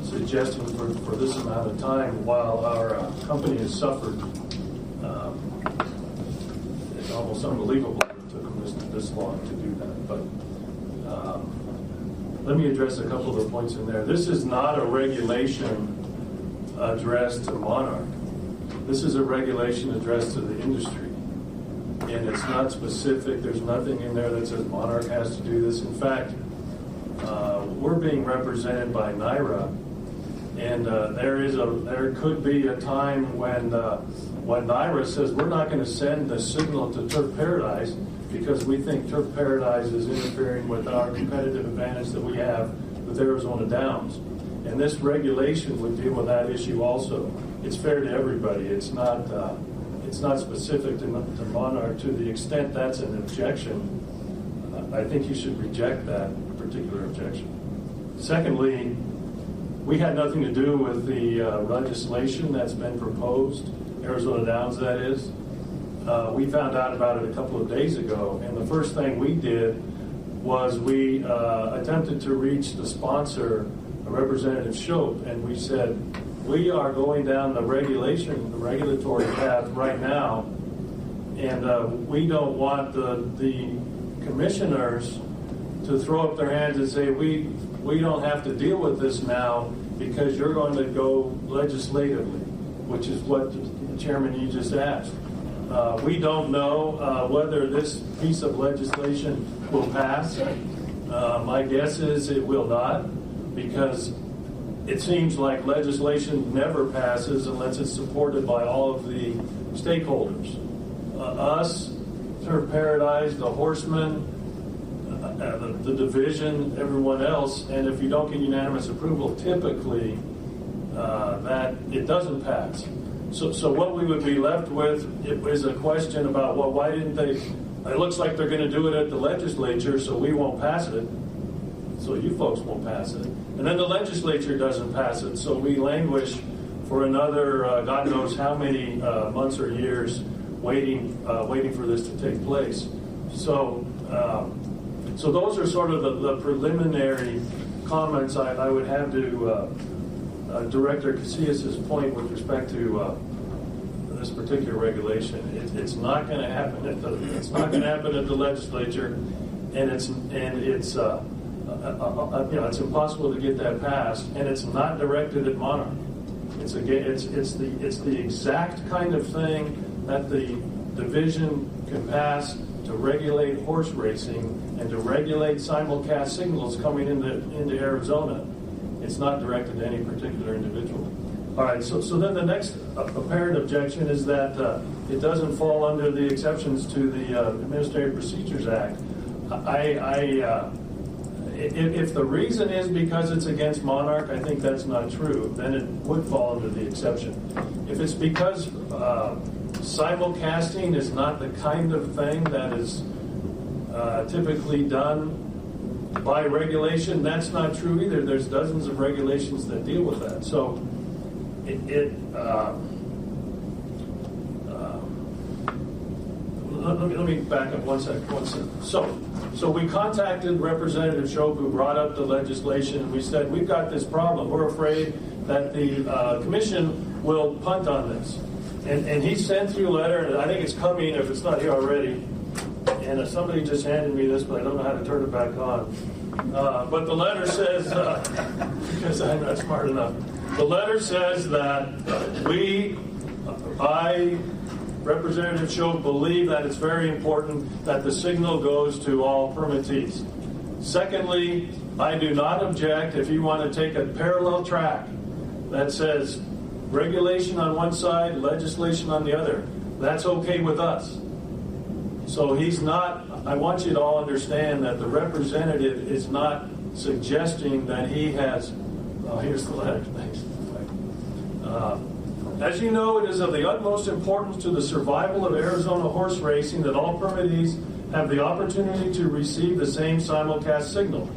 S12: suggesting for this amount of time, while our company has suffered. It's almost unbelievable that it took them this long to do that. But let me address a couple of the points in there. This is not a regulation addressed to Monarch. This is a regulation addressed to the industry. And it's not specific. There's nothing in there that says Monarch has to do this. In fact, we're being represented by NYRA, and there could be a time when NYRA says we're not going to send the signal to Turf Paradise because we think Turf Paradise is interfering with our competitive advantage that we have with Arizona Downs. And this regulation would deal with that issue also. It's fair to everybody. It's not specific to Monarch. To the extent that's an objection, I think you should reject that particular objection. Secondly, we had nothing to do with the legislation that's been proposed, Arizona Downs that is. We found out about it a couple of days ago, and the first thing we did was we attempted to reach the sponsor, Representative Shope, and we said, we are going down the regulatory path right now, and we don't want the commissioners to throw up their hands and say, we don't have to deal with this now because you're going to go legislatively, which is what the chairman you just asked. We don't know whether this piece of legislation will pass. My guess is it will not, because it seems like legislation never passes unless it's supported by all of the stakeholders. Us, Turf Paradise, the horsemen, the division, everyone else, and if you don't get unanimous approval, typically that it doesn't pass. So what we would be left with is a question about, well, why didn't they? It looks like they're going to do it at the legislature, so we won't pass it. So you folks won't pass it. And then the legislature doesn't pass it, so we languish for another God knows how many months or years waiting for this to take place. So those are sort of the preliminary comments I would have to Director Casillas' point with respect to this particular regulation. It's not going to happen at the legislature, and it's impossible to get that passed, and it's not directed at Monarch. It's the exact kind of thing that the division can pass to regulate horse racing and to regulate simulcast signals coming into Arizona. It's not directed to any particular individual. All right, so then the next apparent objection is that it doesn't fall under the exceptions to the Administrative Procedures Act. If the reason is because it's against Monarch, I think that's not true. Then it would fall under the exception. If it's because simulcasting is not the kind of thing that is typically done by regulation, that's not true either. There's dozens of regulations that deal with that. So let me back up one second. So we contacted Representative Shope, who brought up the legislation, and we said, we've got this problem. We're afraid that the commission will punt on this. And he sent through a letter, and I think it's coming if it's not here already. And somebody just handed me this, but I don't know how to turn it back on. But the letter says, because I'm not smart enough, the letter says that I, Representative Shope, believe that it's very important that the signal goes to all permittees. Secondly, I do not object if you want to take a parallel track that says regulation on one side, legislation on the other. That's okay with us. So he's not, I want you to all understand that the representative is not suggesting that he has, here's the letter, thanks. As you know, it is of the utmost importance to the survival of Arizona horse racing that all permittees have the opportunity to receive the same simulcast signal.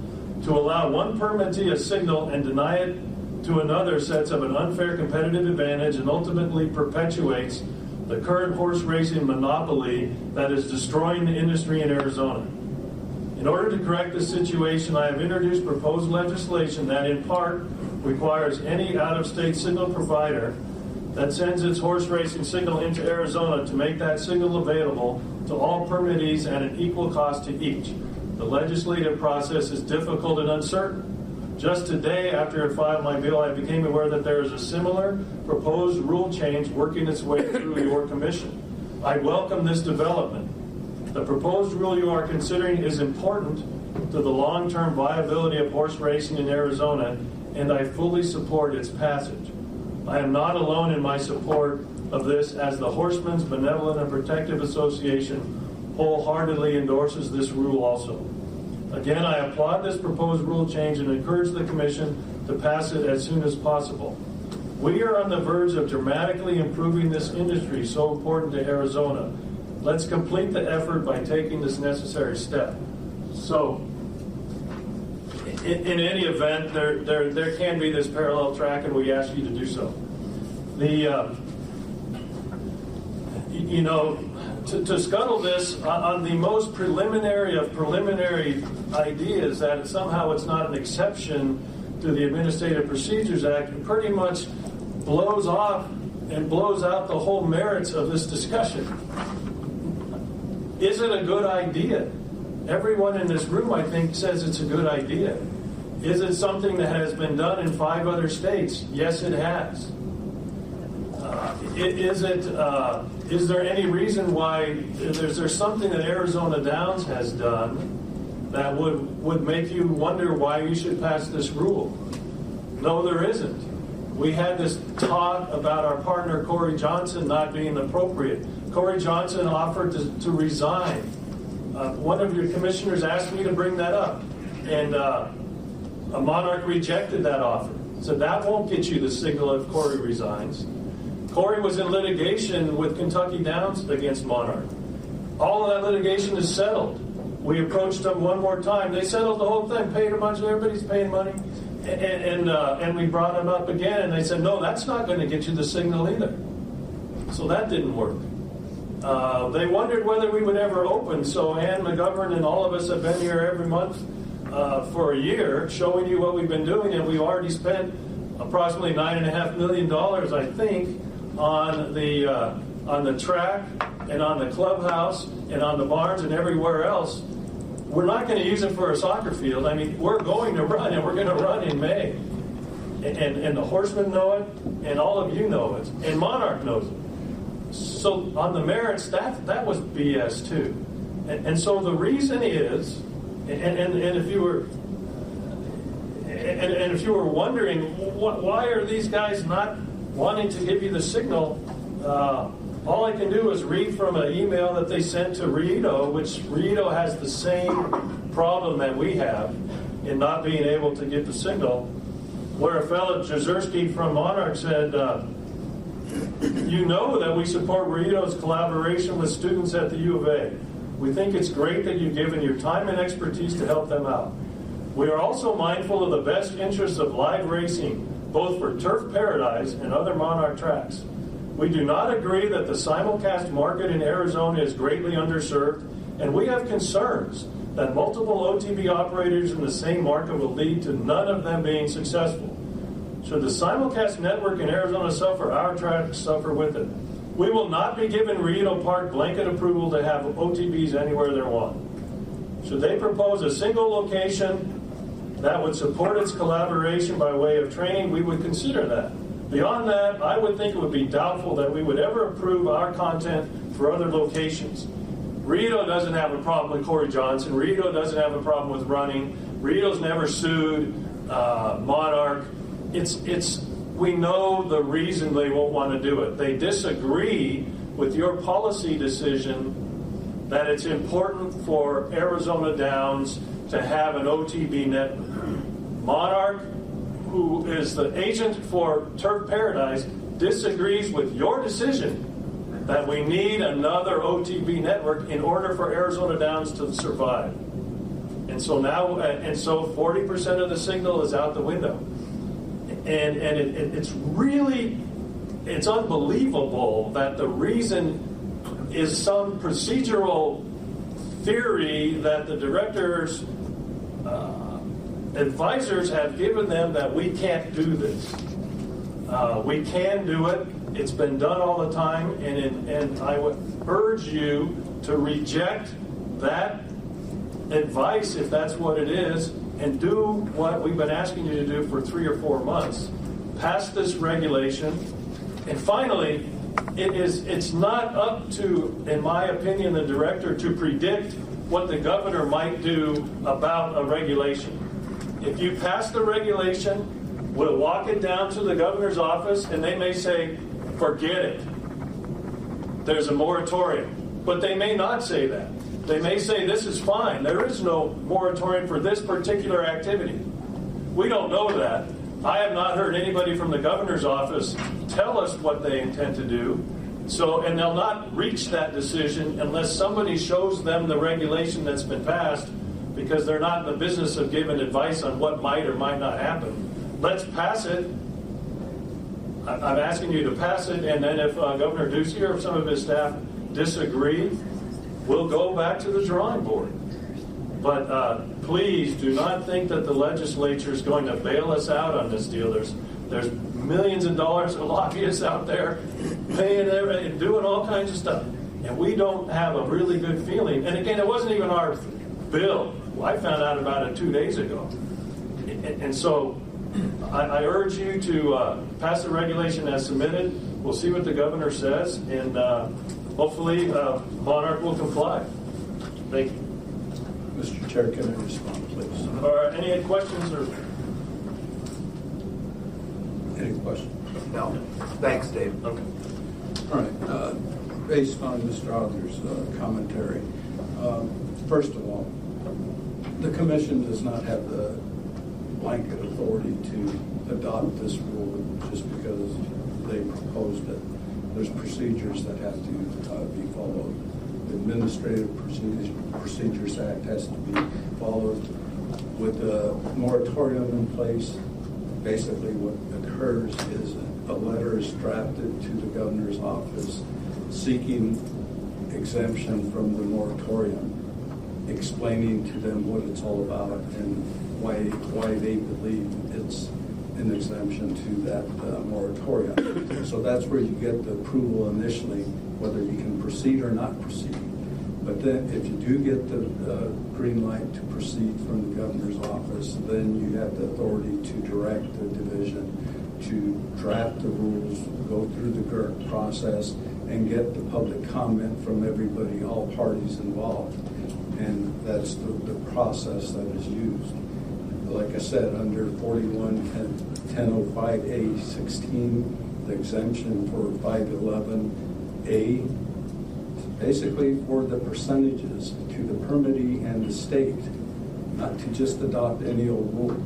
S12: To allow one permittee a signal and deny it to another sets up an unfair competitive advantage and ultimately perpetuates the current horse racing monopoly that is destroying the industry in Arizona. In order to correct this situation, I have introduced proposed legislation that in part requires any out-of-state signal provider that sends its horse racing signal into Arizona to make that signal available to all permittees at an equal cost to each. The legislative process is difficult and uncertain. Just today, after I filed my bill, I became aware that there is a similar proposed rule change working its way through your commission. I welcome this development. The proposed rule you are considering is important to the long-term viability of horse racing in Arizona, and I fully support its passage. I am not alone in my support of this, as the Horsemen's Benevolent and Protective Association wholeheartedly endorses this rule also. Again, I applaud this proposed rule change and encourage the Commission to pass it as soon as possible. We are on the verge of dramatically improving this industry so important to Arizona. Let's complete the effort by taking this necessary step. So, in any event, there can be this parallel track, and we ask you to do so. To scuttle this on the most preliminary of preliminary ideas, that somehow it's not an exception to the Administrative Procedures Act, it pretty much blows off and blows out the whole merits of this discussion. Is it a good idea? Everyone in this room, I think, says it's a good idea. Is it something that has been done in 5 other states? Yes, it has. Is there any reason why, is there something that Arizona Downs has done that would make you wonder why you should pass this rule? No, there isn't. We had this talk about our partner Corey Johnson not being appropriate. Corey Johnson offered to resign one of your commissioners asked me to bring that up, and Monarch rejected that offer. So that won't get you the signal if Corey resigns. Corey was in litigation with Kentucky Downs against Monarch. All of that litigation is settled. We approached them one more time. They settled the whole thing, paid a bunch, everybody's paying money. And we brought them up again, and they said, no, that's not going to get you the signal either. So that didn't work. They wondered whether we would ever open, so Ann McGovern and all of us have been here every month for a year showing you what we've been doing, and we've already spent approximately $9.5 million, I think, on the track and on the clubhouse and on the barns and everywhere else. We're not going to use it for a soccer field. I mean, we're going to run, and we're going to run in May. And the horsemen know it, and all of you know it, and Monarch knows it. So on the merits, that was BS too. And so the reason is, and if you were wondering why are these guys not wanting to give you the signal, all I can do is read from an email that they sent to Rito, which Rito has the same problem that we have in not being able to get the signal, where a fellow Jezierski from Monarch said, you know that we support Rito's collaboration with students at the U of A. We think it's great that you've given your time and expertise to help them out. We are also mindful of the best interests of live racing, both for Turf Paradise and other Monarch tracks. We do not agree that the simulcast market in Arizona is greatly underserved, and we have concerns that multiple OTB operators in the same market will lead to none of them being successful. Should the simulcast network in Arizona suffer, our tracks suffer with it. We will not be giving Rito Park blanket approval to have OTBs anywhere they want. Should they propose a single location that would support its collaboration by way of training, we would consider that. Beyond that, I would think it would be doubtful that we would ever approve our content for other locations. Rito doesn't have a problem with Corey Johnson. Rito doesn't have a problem with running. Rito's never sued Monarch. We know the reason they won't want to do it. They disagree with your policy decision that it's important for Arizona Downs to have an OTB network. Monarch, who is the agent for Turf Paradise, disagrees with your decision that we need another OTB network in order for Arizona Downs to survive. And so 40% of the signal is out the window. And it's unbelievable that the reason is some procedural theory that the director's advisors have given them that we can't do this. We can do it. It's been done all the time, and I would urge you to reject that advice if that's what it is, and do what we've been asking you to do for 3 or 4 months. Pass this regulation. And finally, it's not up to, in my opinion, the director to predict what the governor might do about a regulation. If you pass the regulation, we'll walk it down to the governor's office, and they may say, forget it. There's a moratorium. But they may not say that. They may say this is fine. There is no moratorium for this particular activity. We don't know that. I have not heard anybody from the governor's office tell us what they intend to do. And they'll not reach that decision unless somebody shows them the regulation that's been passed, because they're not in the business of giving advice on what might or might not happen. Let's pass it. I'm asking you to pass it, and then if Governor Ducey or some of his staff disagree, we'll go back to the drawing board. But please do not think that the legislature is going to bail us out on this deal. There's millions of dollars of lobbyists out there paying and doing all kinds of stuff. And we don't have a really good feeling. And again, it wasn't even our bill. I found out about it 2 days ago. And so I urge you to pass the regulation as submitted. We'll see what the governor says, and hopefully Monarch will comply. Thank you.
S11: Mr. Chair, can I respond, please?
S12: Any questions or?
S11: Any questions?
S5: No. Thanks, Dave.
S12: Okay.
S11: All right. Based on Mr. Adler's commentary, First of all, the commission does not have the blanket authority to adopt this rule just because they proposed it. There's procedures that have to be followed. The Administrative Procedures Act has to be followed. With the moratorium in place, basically what occurs is a letter is drafted to the governor's office seeking exemption from the moratorium, explaining to them what it's all about and why they believe it's an exemption to that moratorium. So that's where you get the approval initially, whether you can proceed or not proceed. But then if you do get the green light to proceed from the governor's office, then you have the authority to direct the division to draft the rules, go through the GERT process, and get the public comment from everybody, all parties involved. And that's the process that is used. Like I said, under 41-1005A-16, the exemption for 511A, basically for the percentages to the permittee and the state, not to just adopt any old rule.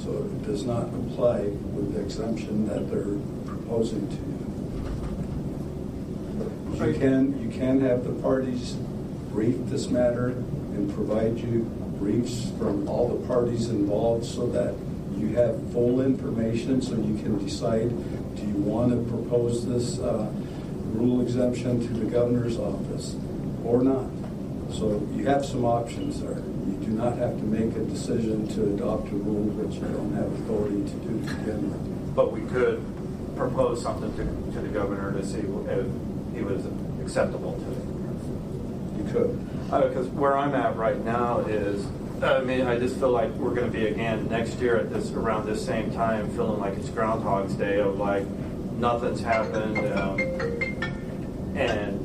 S11: So it does not apply with the exemption that they're proposing to. You can have the parties brief this matter and provide you briefs from all the parties involved so that you have full information so you can decide, do you want to propose this rule exemption to the governor's office or not? So you have some options there. You do not have to make a decision to adopt a rule which you don't have authority to do to begin with.
S4: But we could propose something to the governor to see if he was acceptable to it.
S11: You could.
S4: Because where I'm at right now is, I mean, I just feel like we're going to be again next year at this around this same time, feeling like it's Groundhog's Day of like nothing's happened, and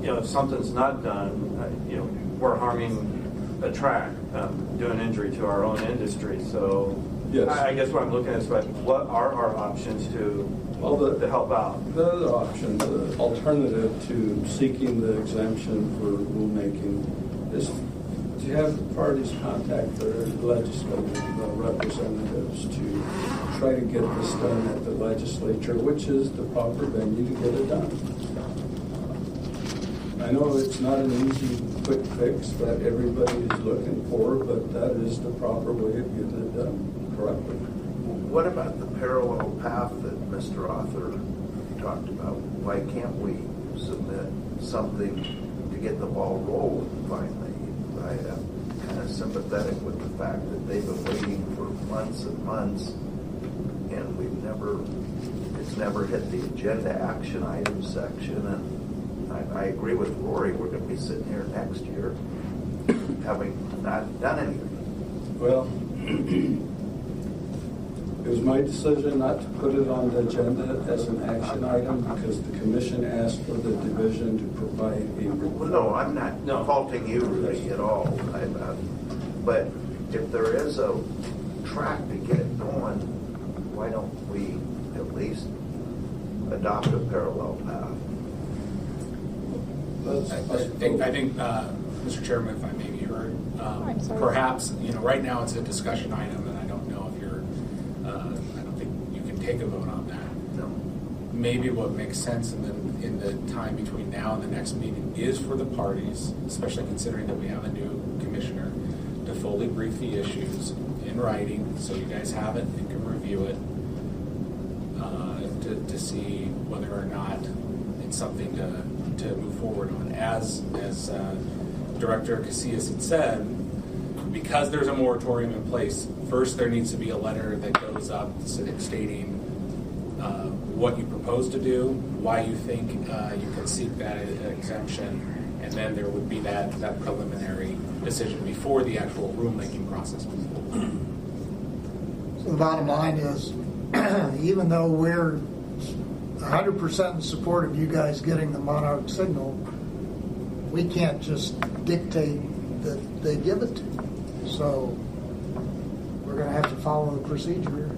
S4: you know if something's not done, you know we're harming a track, doing injury to our own industry. So
S11: yes.
S4: I guess what I'm looking at is what are our options to help out?
S11: The other option, the alternative to seeking the exemption for rulemaking is to have the parties contact their legislative representatives to try to get this done at the legislature, which is the proper venue to get it done. I know it's not an easy, quick fix that everybody is looking for, but that is the proper way of getting it done correctly.
S5: What about the parallel path that Mr. Author talked about? Why can't we submit something to get the ball rolling finally? I am kind of sympathetic with the fact that they've been waiting for months and months, and it's never hit the agenda action item section. And I agree with Rory, we're going to be sitting here next year having not done anything.
S11: Well, it was my decision not to put it on the agenda as an action item because the commission asked for the division to provide a report.
S5: Well, no, I'm not faulting you really at all. But if there is a track to get it going, why don't we at least adopt a parallel path?
S13: I think Mr. Chairman, if I may be heard, perhaps, right now it's a discussion item, and I don't know if I don't think you can take a vote on that.
S5: No.
S13: Maybe what makes sense in the time between now and the next meeting is for the parties, especially considering that we have a new commissioner, to fully brief the issues in writing, so you guys have it and can review it, to see whether or not it's something to move forward on. As Director Casillas had said, because there's a moratorium in place, first there needs to be a letter that goes up stating what you propose to do, why you think you can seek that exemption, and then there would be that preliminary decision before the actual rulemaking process moves forward.
S2: So the bottom line is, even though we're 100% in support of you guys getting the Monarch signal, we can't just dictate that they give it to you. So we're going to have to follow the procedure,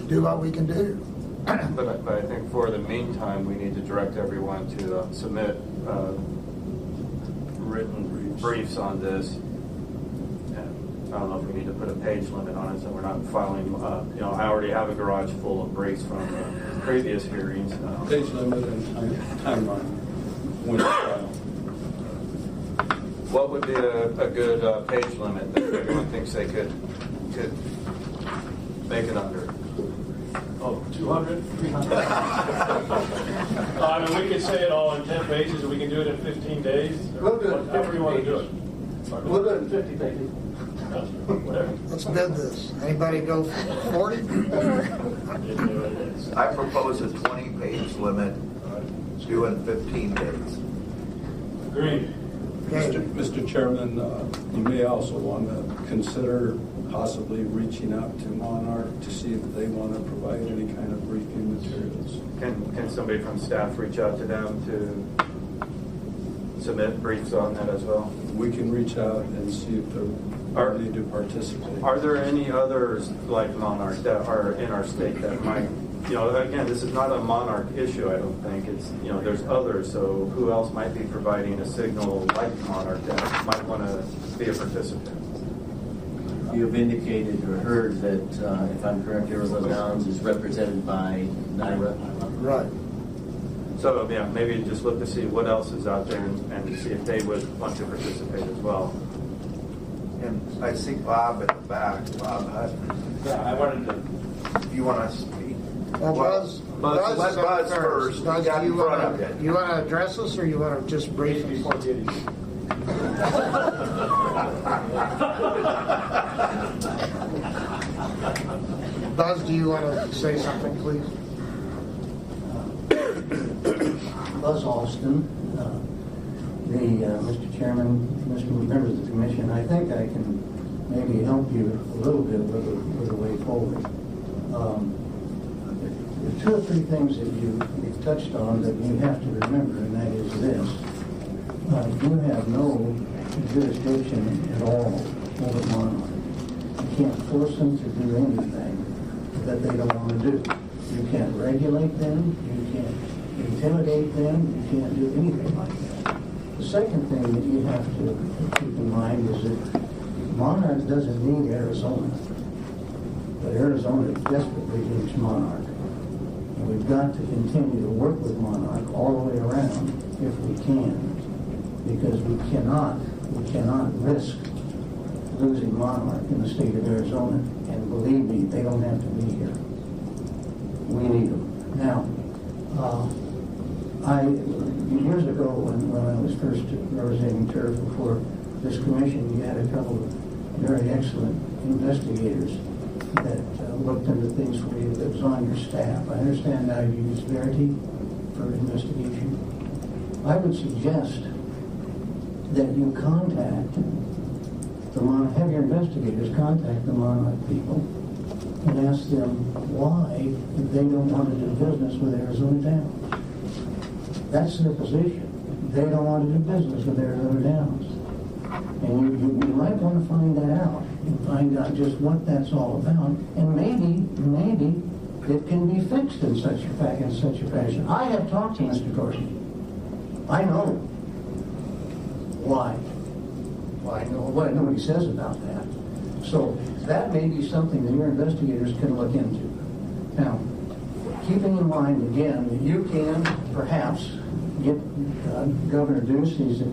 S2: do what we can do.
S4: But I think for the meantime, we need to direct everyone to submit written briefs on this. And I don't know if we need to put a page limit on it, so we're not filing, I already have a garage full of briefs from the previous hearings.
S11: Page limit and timeline when it's filed.
S4: What would be a good page limit that everyone thinks they could make it under?
S12: Oh, 200? 300? I mean, we could say it all in 10 pages, or we can do it in 15 days.
S7: We'll do it in
S12: However you want to do it.
S7: We'll do it in 50 pages.
S12: Whatever.
S2: Let's bid this. Anybody go for 40?
S5: I propose a 20-page limit, due in 15 days.
S12: Agreed.
S11: Mr. Chairman, you may also want to consider possibly reaching out to Monarch to see if they want to provide any kind of briefing materials.
S4: Can somebody from staff reach out to them to submit briefs on that as well?
S11: We can reach out and see if they're ready to participate.
S4: Are there any others like Monarch that are in our state that might, again, this is not a Monarch issue, I don't think. It's, there's others, so who else might be providing a signal like Monarch that might want to be a participant?
S6: You have indicated or heard that, if I'm correct, Arizona Downs is represented by NIRA.
S2: Right.
S4: So, maybe just look to see what else is out there and see if they would want to participate as well.
S5: And I see Bob in the back, Bob Hutton.
S7: Yeah, I wanted to.
S5: You want to speak?
S2: Well, Buzz
S5: Let
S2: is
S5: Buzz
S2: up
S5: first.
S2: Buzz,
S5: Got
S2: do
S5: in front of
S2: you want to address us, or you want to just brief us?
S7: Before getting.
S2: Buzz, do you want to say something, please?
S14: Buzz Alston, Mr. Chairman, Mr. members of the commission. I think I can maybe help you a little bit with the way forward. There's two or three things that you've touched on that you have to remember, and that is this. You have no jurisdiction at all over Monarch. You can't force them to do anything that they don't want to do. You can't regulate them. You can't intimidate them. You can't do anything like that. The second thing that you have to keep in mind is that Monarch doesn't need Arizona, but Arizona desperately needs Monarch. And we've got to continue to work with Monarch all the way around if we can, because we cannot risk losing Monarch in the state of Arizona. And believe me, they don't have to be here. We need them. Now, years ago when I was first representing turf before this commission, we had a couple of very excellent investigators that looked into things for you that was on your staff. I understand now you use Verity for investigation. I would suggest that you have your investigators contact the Monarch people and ask them why they don't want to do business with Arizona Downs. That's their position. They don't want to do business with Arizona Downs. And you might want to find that out and find out just what that's all about. And maybe it can be fixed in such a fashion. I have talked to Mr. Dorsey. I know why. Well, I know what he says about that. So that may be something that your investigators can look into. Now, keeping in mind again that you can perhaps get Governor Ducey's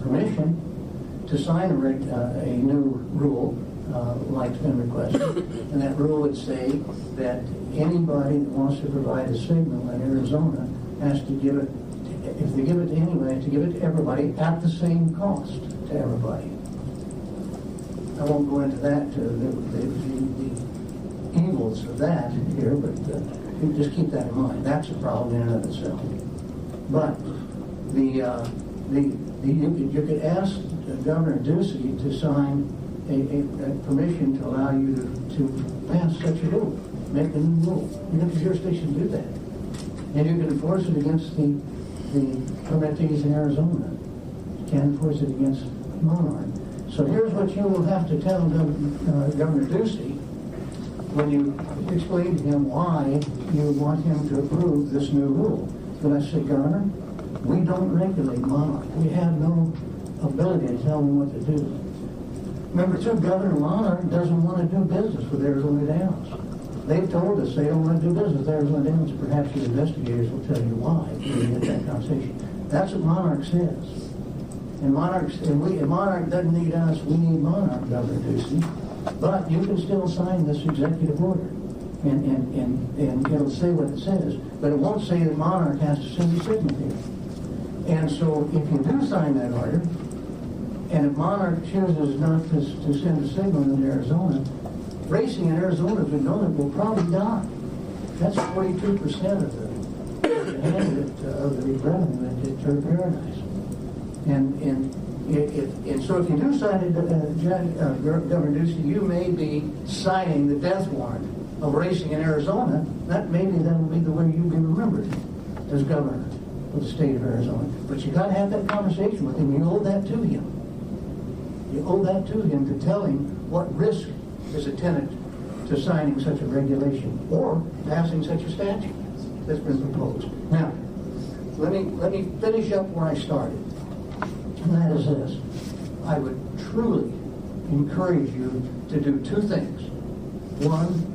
S14: permission to sign a new rule like's been requested, and that rule would say that anybody that wants to provide a signal in Arizona has to give it. If they give it to anybody, to give it to everybody at the same cost to everybody. I won't go into that, the evils of that here, but just keep that in mind. That's a problem in and of itself. But you could ask Governor Ducey to sign a permission to allow you to pass such a rule, make a new rule. You have the jurisdiction to do that. And you can enforce it against the permittees in Arizona. You can't enforce it against Monarch. So here's what you will have to tell Governor Ducey. when you explain to him why you want him to approve this new rule. But I said, Governor, we don't regulate Monarch. We have no ability to tell them what to do. Number two, Governor Monarch doesn't want to do business with Arizona Downs. They've told us they don't want to do business with Arizona Downs. Perhaps your investigators will tell you why when you get that conversation. That's what Monarch says. And Monarch doesn't need us. We need Monarch, Governor Ducey. But you can still sign this executive order. And it'll say what it says. But it won't say that Monarch has to send a signature. And so if you do sign that order, and if Monarch chooses not to send a signal in Arizona, racing in Arizona, as we know it, will probably die. That's 42% of the revenue at Turf Paradise. And so if you do sign it, Governor Ducey, you may be signing the death warrant of racing in Arizona. Maybe that will be the way you'll be remembered as governor of the state of Arizona. But you got to have that conversation with him. You owe that to him. You owe that to him to tell him what risk is attendant to signing such a regulation or passing such a statute that's been proposed. Now, let me finish up where I started. And that is this. I would truly encourage you to do two things. One,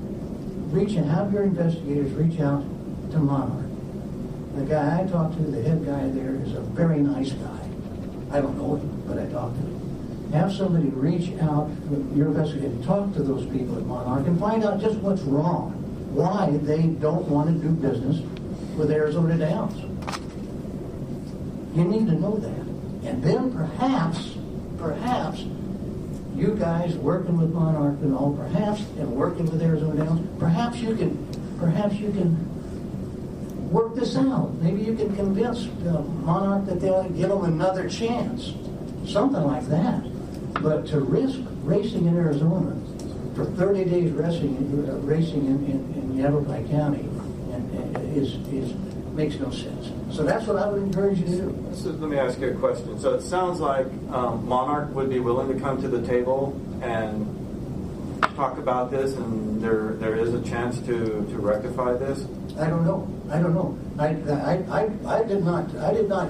S14: have your investigators reach out to Monarch. The guy I talked to, the head guy there, is a very nice guy. I don't know him, but I talked to him. Have somebody reach out, your investigator, talk to those people at Monarch and find out just what's wrong, why they don't want to do business with Arizona Downs. You need to know that. And then perhaps, you guys working with Monarch and all, and working with Arizona Downs, perhaps you can work this out. Maybe you can convince Monarch that they'll give them another chance. Something like that. But to risk racing in Arizona for 30 days racing in Yavapai County makes no sense. So that's what I would encourage you to do.
S4: So let me ask you a question. So it sounds like Monarch would be willing to come to the table and talk about this, and there is a chance to rectify this?
S14: I don't know. I did not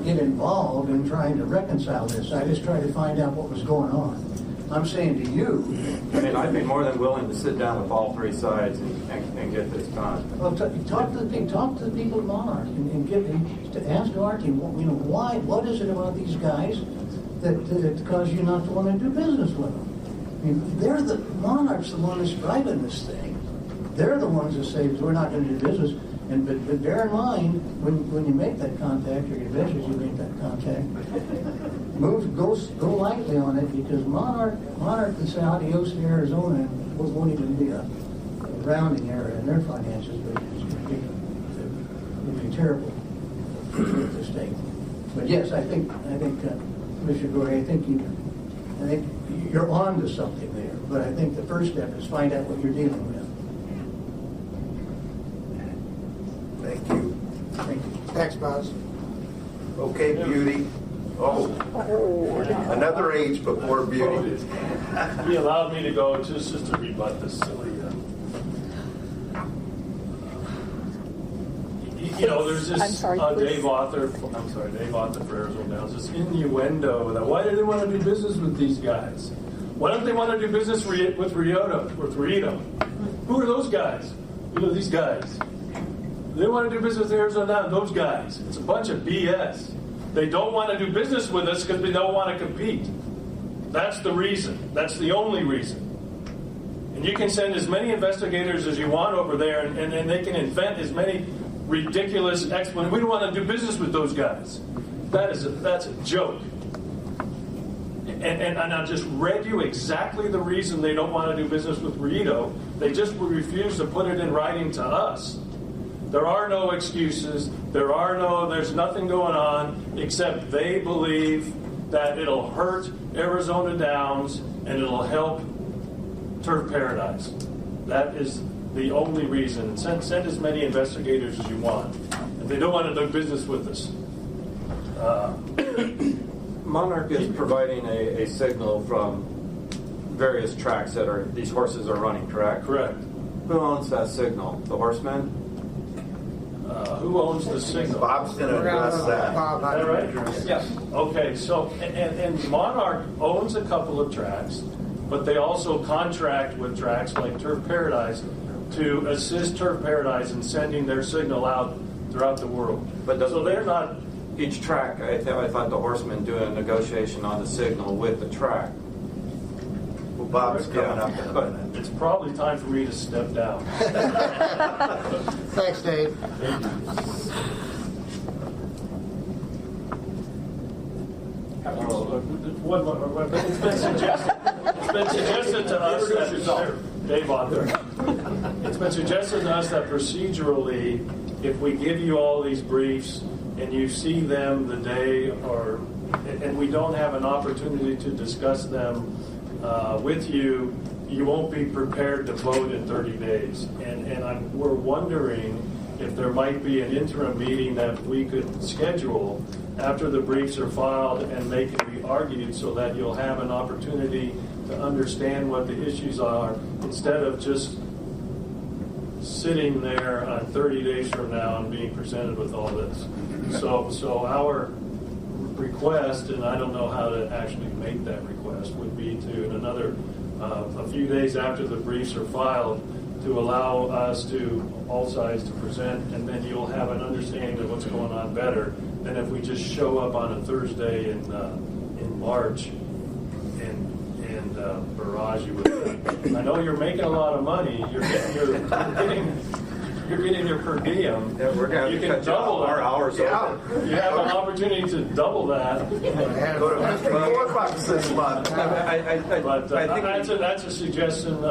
S14: get involved in trying to reconcile this. I just tried to find out what was going on. I'm saying to you,
S4: I mean, I'd be more than willing to sit down with all three sides and get this done.
S14: Well, talk to the people at Monarch and ask our team, why? What is it about these guys that cause you not to want to do business with them? I mean, Monarch's the one that's driving this thing. They're the ones that say we're not going to do business. But bear in mind, when you make that contact, or your investors, you make that contact, go lightly on it, because Monarch can say adios to Arizona, and it won't even be a rounding error in their finances, but it'd be terrible for the state. But yes, I think Mr. Gorey, I think you're on to something there. But I think the first step is find out what you're dealing with.
S5: Thank you.
S2: Thanks, Buzz.
S5: Okay, Beauty. Oh, another age before Beauty.
S12: He allowed me to go just to rebut this silly. There's this Dave Author for Arizona Downs, this innuendo that why do they want to do business with these guys? Why don't they want to do business with Rito? Who are those guys? These guys. They want to do business with Arizona Downs, those guys. It's a bunch of BS. They don't want to do business with us because they don't want to compete. That's the reason. That's the only reason. And you can send as many investigators as you want over there, and they can invent as many ridiculous explanations. We don't want to do business with those guys. That's a joke. And I just read you exactly the reason they don't want to do business with Rito. They just refuse to put it in writing to us. There are no excuses. There's nothing going on except they believe that it'll hurt Arizona Downs and it'll help Turf Paradise. That is the only reason. Send as many investigators as you want. If they don't want to do business with us.
S4: Monarch is providing a signal from various tracks that these horses are running, correct?
S12: Correct.
S4: Who owns that signal? The Horsemen?
S12: Who owns the signal?
S5: Bob's going to address that.
S12: Is that right?
S7: Yes.
S12: Okay, so, and Monarch owns a couple of tracks, but they also contract with tracks like Turf Paradise to assist Turf Paradise in sending their signal out throughout the world.
S4: But
S12: so they're not...
S4: Each track, I thought the Horsemen do a negotiation on the signal with the track.
S5: Well, Bob's coming up in a minute.
S12: It's probably time for me to step down.
S2: Thanks, Dave.
S12: It's been suggested to us that Dave Author. It's been suggested to us that procedurally, if we give you all these briefs and you see them the day and we don't have an opportunity to discuss them with you, you won't be prepared to vote in 30 days. And we're wondering if there might be an interim meeting that we could schedule after the briefs are filed and they can be argued so that you'll have an opportunity to understand what the issues are instead of just sitting there on 30 days from now and being presented with all this. So our request, and I don't know how to actually make that request, would be to, in another, a few days after the briefs are filed, to allow us to, all sides to present, and then you'll have an understanding of what's going on better than if we just show up on a Thursday in March and barrage you with that. I know you're making a lot of money. You're getting your per diem.
S4: Yeah, we're going
S12: you
S4: to
S12: can
S4: cut
S12: double
S4: our hours over.
S12: You have an opportunity to double that.
S5: Go to Mr. $4 this month.
S12: I think that's a suggestion.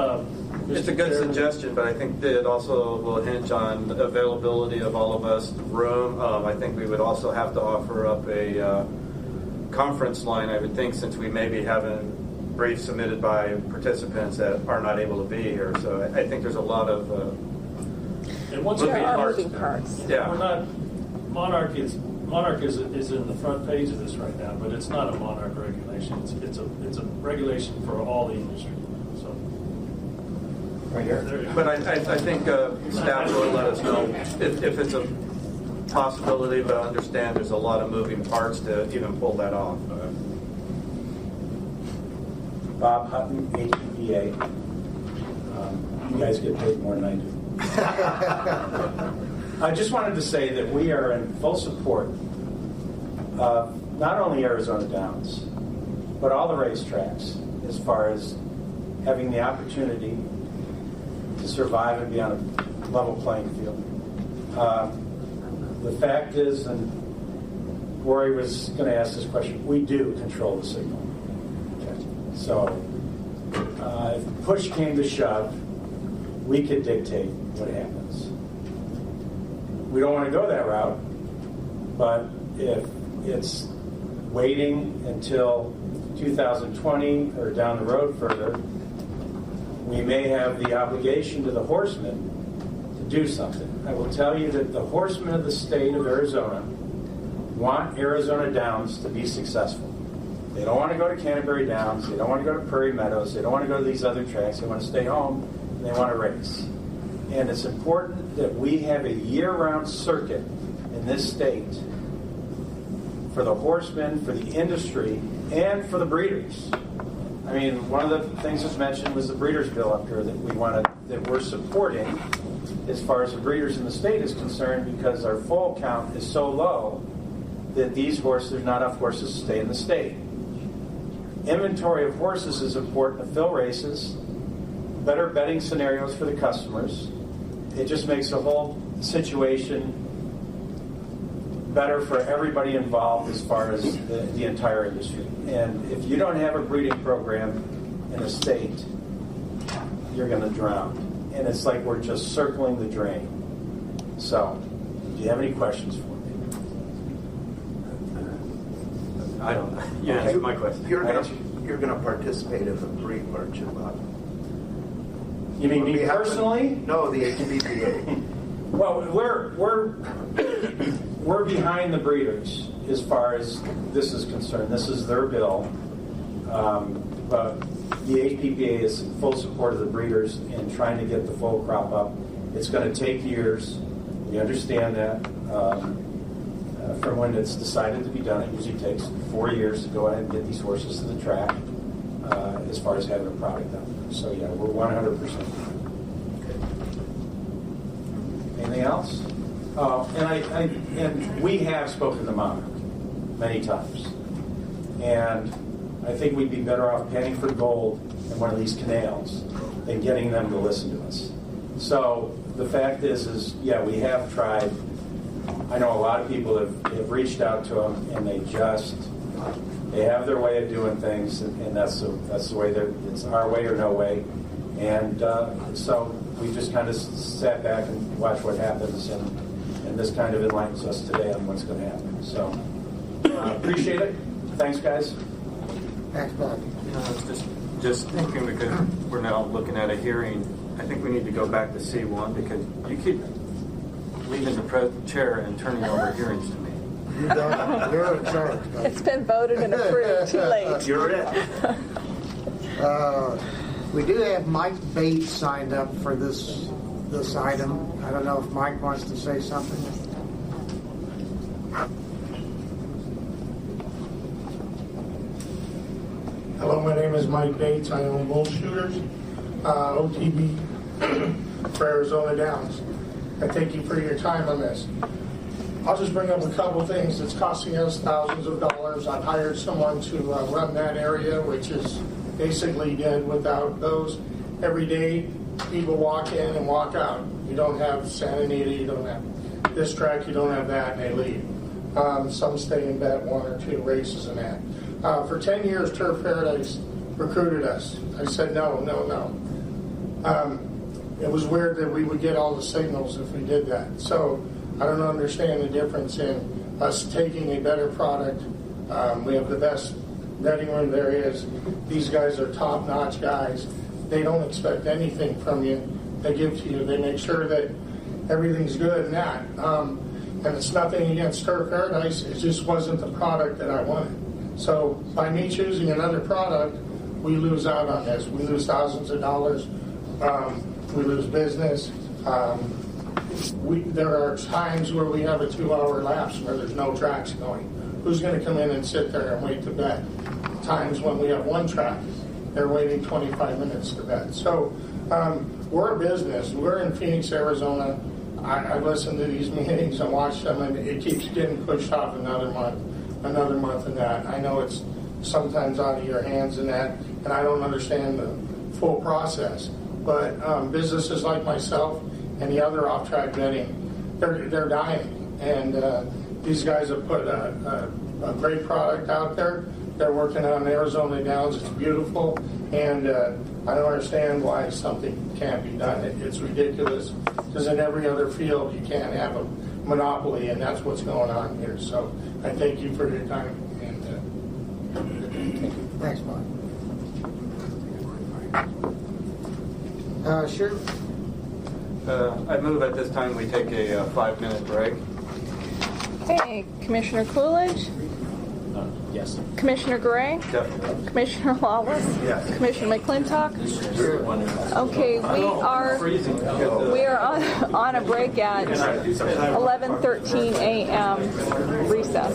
S4: It's a good suggestion, but I think that it also will hinge on availability of all of us room. I think we would also have to offer up a conference line, I would think, since we may be having briefs submitted by participants that are not able to be here. So I think there's a lot of
S3: moving parts.
S4: Yeah.
S12: We're not, Monarch is in the front page of this right now, but it's not a Monarch regulation. It's a regulation for all the industry. So.
S10: Right here.
S4: But I think staff will let us know if it's a possibility, but I understand there's a lot of moving parts to even pull that off.
S15: Bob Hutton, HPPA. You guys get paid more than I do. I just wanted to say that we are in full support of not only Arizona Downs, but all the racetracks as far as having the opportunity to survive and be on a level playing field. The fact is, and Rory was going to ask this question, we do control the signal. Okay. So if push came to shove, we could dictate what happens. We don't want to go that route, but if it's waiting until 2020 or down the road further, we may have the obligation to the horsemen to do something. I will tell you that the horsemen of the state of Arizona want Arizona Downs to be successful. They don't want to go to Canterbury Downs. They don't want to go to Prairie Meadows. They don't want to go to these other tracks. They want to stay home, and they want to race. And it's important that we have a year-round circuit in this state for the horsemen, for the industry, and for the breeders. I mean, one of the things that's mentioned was the breeders' bill up here that we're supporting as far as the breeders in the state is concerned, because our foal count is so low that there's not enough horses to stay in the state. Inventory of horses is important to fill races, better betting scenarios for the customers. It just makes the whole situation better for everybody involved as far as the entire industry. And if you don't have a breeding program in a state, you're going to drown. And it's like we're just circling the drain. So, do you have any questions for me?
S4: I don't know. You answered my question.
S5: You're going to participate in the brief, aren't you, Bob?
S15: You mean me personally?
S5: No, the HPPA.
S15: Well, we're behind the breeders as far as this is concerned. This is their bill, but the HPPA is in full support of the breeders in trying to get the full crop up. It's going to take years. We understand that. From when it's decided to be done, it usually takes 4 years to go ahead and get these horses to the track as far as having a product out there. So yeah, we're 100%. Anything else? And we have spoken to Monarch many times. And I think we'd be better off paying for gold in one of these canals than getting them to listen to us. So the fact is yeah, we have tried. I know a lot of people have reached out to them, and they have their way of doing things, and that's the way it's our way or no way. And so we just kind of sat back and watched what happens, and this kind of enlightens us today on what's going to happen. So appreciate it. Thanks, guys.
S2: Thanks, Bob.
S4: Just thinking, because we're now looking at a hearing, I think we need to go back to C1, because you keep leaving the chair and turning over hearings to me.
S2: You're in charge.
S3: It's been voted and approved. Too late.
S4: You're it.
S2: We do have Mike Bates signed up for this item. I don't know if Mike wants to say something.
S16: Hello, my name is Mike Bates. I own Bull Shooters, OTB for Arizona Downs. I thank you for your time on this. I'll just bring up a couple things that's costing us thousands of dollars. I've hired someone to run that area, which is basically dead without those. Every day, people walk in and walk out. You don't have Santa Anita, you don't have this track, you don't have that, and they leave. Some stay and bet 1 or 2 races and that. For 10 years, Turf Paradise recruited us. I said, no. It was weird that we would get all the signals if we did that. So I don't understand the difference in us taking a better product. We have the best betting room there is. These guys are top-notch guys. They don't expect anything from you. They give to you. They make sure that everything's good and that. And it's nothing against Turf Paradise. It just wasn't the product that I wanted. So by me choosing another product, we lose out on this. We lose thousands of dollars. We lose business. There are times where we have a 2-hour lapse where there's no tracks going. Who's going to come in and sit there and wait to bet? Times when we have one track, they're waiting 25 minutes to bet. So we're a business. We're in Phoenix, Arizona. I listen to these meetings and watch them, and it keeps getting pushed off another month and that. I know it's sometimes out of your hands and that, and I don't understand the full process. But businesses like myself and the other off-track betting, they're dying. And these guys have put a great product out there. They're working on Arizona Downs. It's beautiful. And I don't understand why something can't be done. It's ridiculous, because in every other field you can't have a monopoly, and that's what's going on here. So I thank you for your time. And
S2: Thanks, Mike. Sure.
S4: I move at this time we take a 5-minute break.
S3: Okay, Commissioner Coolidge?
S6: Yes.
S3: Commissioner Gray?
S4: Definitely.
S3: Commissioner Lawless?
S4: Yes.
S3: Commissioner McClintock? Okay, we are on a break at 11:13 a.m. recess.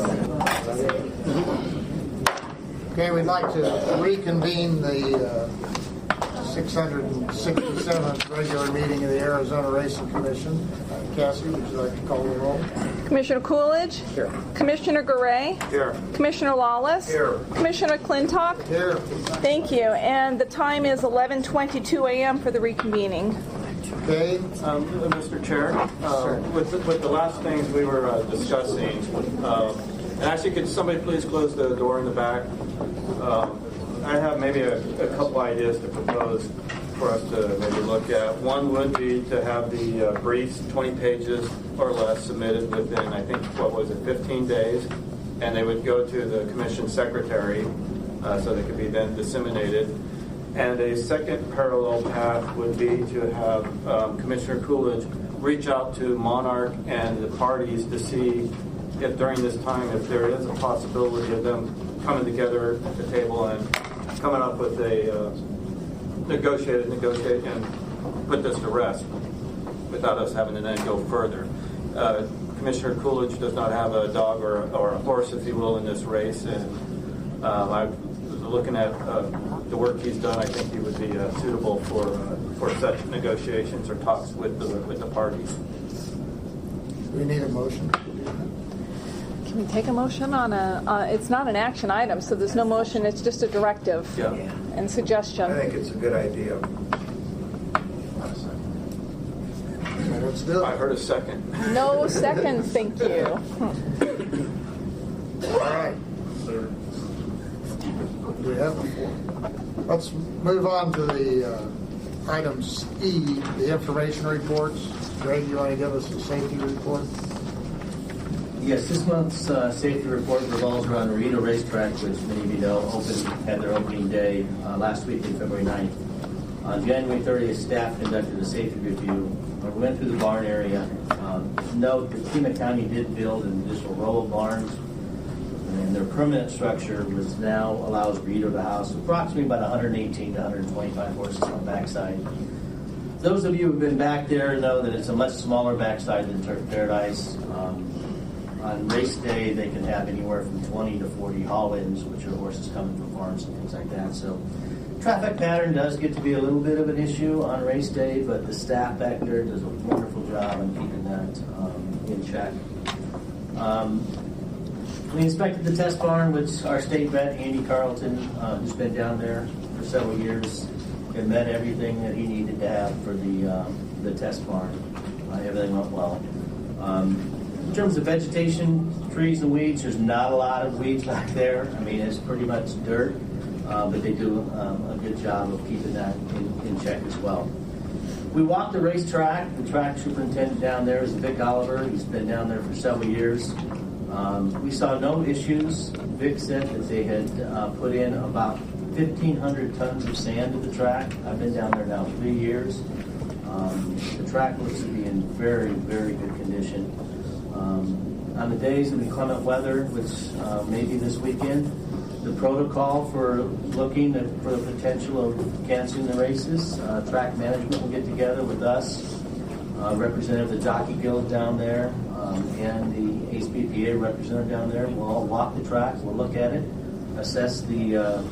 S2: Okay, we'd like to reconvene the 667th regular meeting of the Arizona Racing Commission. Cassie, would you like to call the roll?
S3: Commissioner Coolidge?
S2: Here.
S3: Commissioner Garay?
S4: Here.
S3: Commissioner Lawless?
S4: Here.
S3: Commissioner McClintock?
S2: Here.
S3: Thank you. And the time is 11:22 a.m. for the reconvening.
S2: Okay.
S4: Mr. Chair, with the last things we were discussing, and actually, could somebody please close the door in the back? I have maybe a couple ideas to propose for us to maybe look at. One would be to have the briefs, 20 pages or less, submitted within, I think, 15 days, and they would go to the commission secretary so they could be then disseminated. And a second parallel path would be to have Commissioner Coolidge reach out to Monarch and the parties to see if during this time, if there is a possibility of them coming together at the table and coming up with a negotiate and put this to rest without us having to then go further. Commissioner Coolidge does not have a dog or a horse, if you will, in this race, and I was looking at the work he's done. I think he would be suitable for such negotiations or talks with the parties.
S2: We need a motion.
S3: Can we take a motion on it's not an action item, so there's no motion, it's just a directive and suggestion.
S5: I think it's a good idea.
S2: Let's do it.
S4: I heard a second.
S3: No second, thank you.
S2: All right. Do we have before? Let's move on to the items E, the information reports. Greg, you want to give us a safety report?
S6: Yes, this month's safety report revolves around Rito Racetrack, which many of you know had their opening day last week on February 9th. On January 30th, staff conducted a safety review. We went through the barn area. Note that Pima County did build an additional row of barns, and their permanent structure now allows Rito to house approximately about 118 to 125 horses on the backside. Those of you who have been back there know that it's a much smaller backside than Turf Paradise. On race day, they can have anywhere from 20 to 40 haul-ins, which are horses coming from farms and things like that. So traffic pattern does get to be a little bit of an issue on race day, but the staff back there does a wonderful job in keeping that in check. We inspected the test barn, which our state vet, Andy Carlton, who's been down there for several years, and met everything that he needed to have for the test barn. Everything went well. In terms of vegetation, trees and weeds, there's not a lot of weeds back there. I mean, it's pretty much dirt, but they do a good job of keeping that in check as well. We walked the racetrack. The track superintendent down there is Vic Oliver. He's been down there for several years. We saw no issues. Vic said that they had put in about 1,500 tons of sand to the track. I've been down there now 3 years. The track looks to be in very, very good condition. On the days of inclement weather, which may be this weekend, the protocol for looking for the potential of canceling the races, track management will get together with us, representative of the Jockey Guild down there, and the ACPPA representative down there. We'll all walk the track, we'll look at it, assess the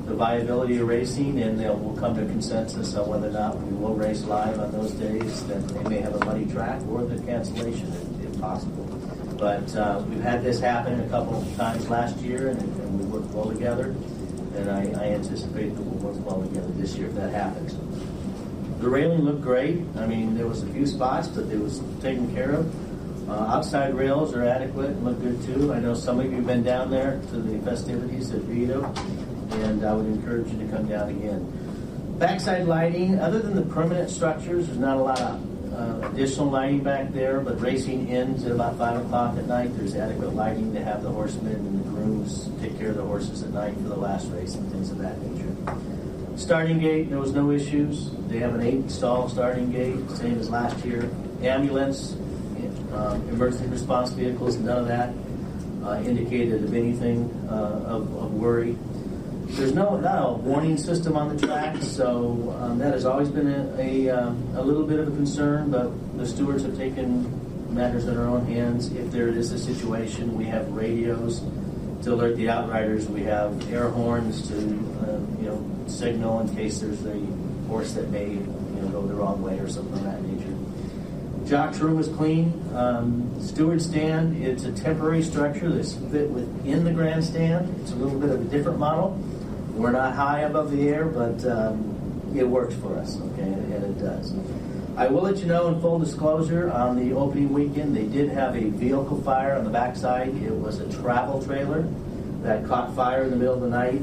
S6: viability of racing, and we'll come to a consensus on whether or not we will race live on those days that they may have a muddy track or the cancellation if possible. But we've had this happen a couple of times last year, and we worked well together, and I anticipate that we'll work well together this year if that happens. The railing looked great. I mean, there was a few spots, but it was taken care of. Outside rails are adequate and look good too. I know some of you have been down there to the festivities at Rito, and I would encourage you to come down again. Backside lighting, other than the permanent structures, there's not a lot of additional lighting back there, but racing ends at about 5 o'clock at night. There's adequate lighting to have the horsemen and the grooms take care of the horses at night for the last race and things of that nature. Starting gate, there was no issues. They have an 8-stall starting gate, same as last year. Ambulance, emergency response vehicles, none of that indicated of anything of worry. There's not a warning system on the track, so that has always been a little bit of a concern, but the stewards have taken matters in their own hands. If there is a situation, we have radios to alert the outriders. We have air horns to signal in case there's a horse that may go the wrong way or something of that nature. Jock's room is clean. Steward stand, it's a temporary structure that's fit within the grandstand. It's a little bit of a different model. We're not high above the air, but it works for us, okay, and it does. I will let you know, in full disclosure, on the opening weekend, they did have a vehicle fire on the backside. It was a travel trailer that caught fire in the middle of the night.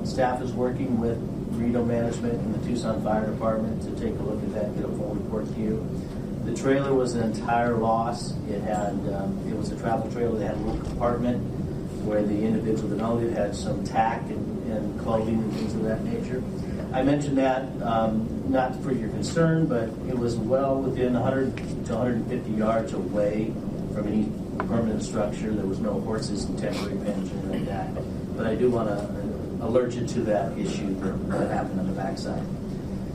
S6: Staff is working with Rito Management and the Tucson Fire Department to take a look at that, get a full report to you. The trailer was an entire loss. It was a travel trailer that had a little compartment where the individual that owned it had some tack and clothing and things of that nature. I mentioned that not for your concern, but it was well within 100 to 150 yards away from any permanent structure. There was no horses and temporary pens or anything like that. But I do want to alert you to that issue that happened on the backside.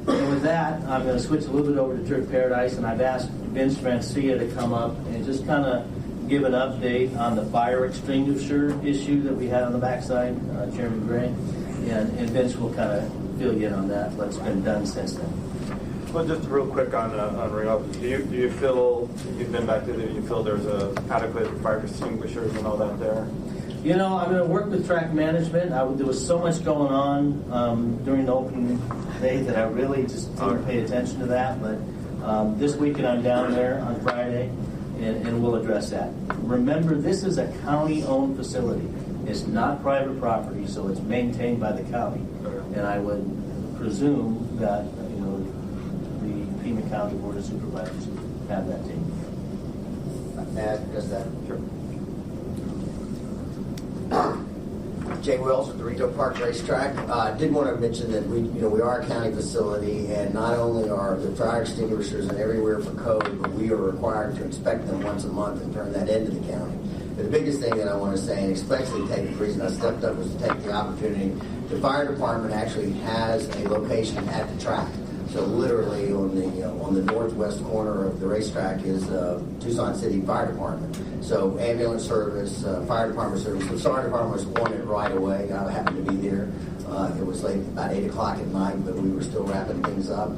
S6: And with that, I'm going to switch a little bit over to Turf Paradise, and I've asked Vince Francia to come up and just kind of give an update on the fire extinguisher issue that we had on the backside, Chairman Gray. And Vince will kind of fill you in on that, what's been done since then.
S4: Well, just real quick on Ring Up. Do you feel, you've been back there, do you feel there's adequate fire extinguishers and all that there?
S6: You know, I'm going to work with track management. There was so much going on during the opening day that I really just didn't pay attention to that. But this weekend I'm down there on Friday, and we'll address that. Remember, this is a county-owned facility. It's not private property, so it's maintained by the county. And I would presume that the Pima County Board of Supervisors have that taken care of.
S17: May I address that?
S4: Sure.
S17: Jay Wells with the Rito Park Racetrack. Did want to mention that we are a county facility, and not only are the fire extinguishers and everywhere for code, but we are required to inspect them once a month and turn that into the county. But the biggest thing that I want to say, and especially the reason I stepped up was to take the opportunity. The fire department actually has a location at the track. So literally on the northwest corner of the racetrack is Tucson City Fire Department. So ambulance service, fire department service. The fire department was on it right away. I happened to be there. It was late, about 8 o'clock at night, but we were still wrapping things up.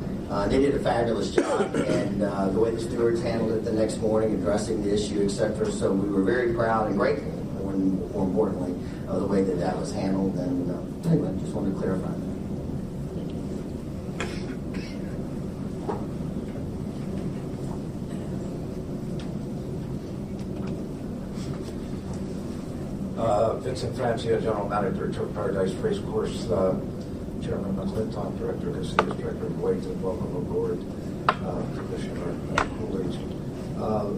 S17: They did a fabulous job, and the way the stewards handled it the next morning, addressing the issue, etc. So we were very proud and grateful, more importantly, of the way that was handled. And anyway, just wanted to clarify that.
S18: Vincent Francia, General Manager, Turf Paradise Race Course, Chairman McClintock, Director Casillas, Director Wade, and welcome aboard, Commissioner Coolidge.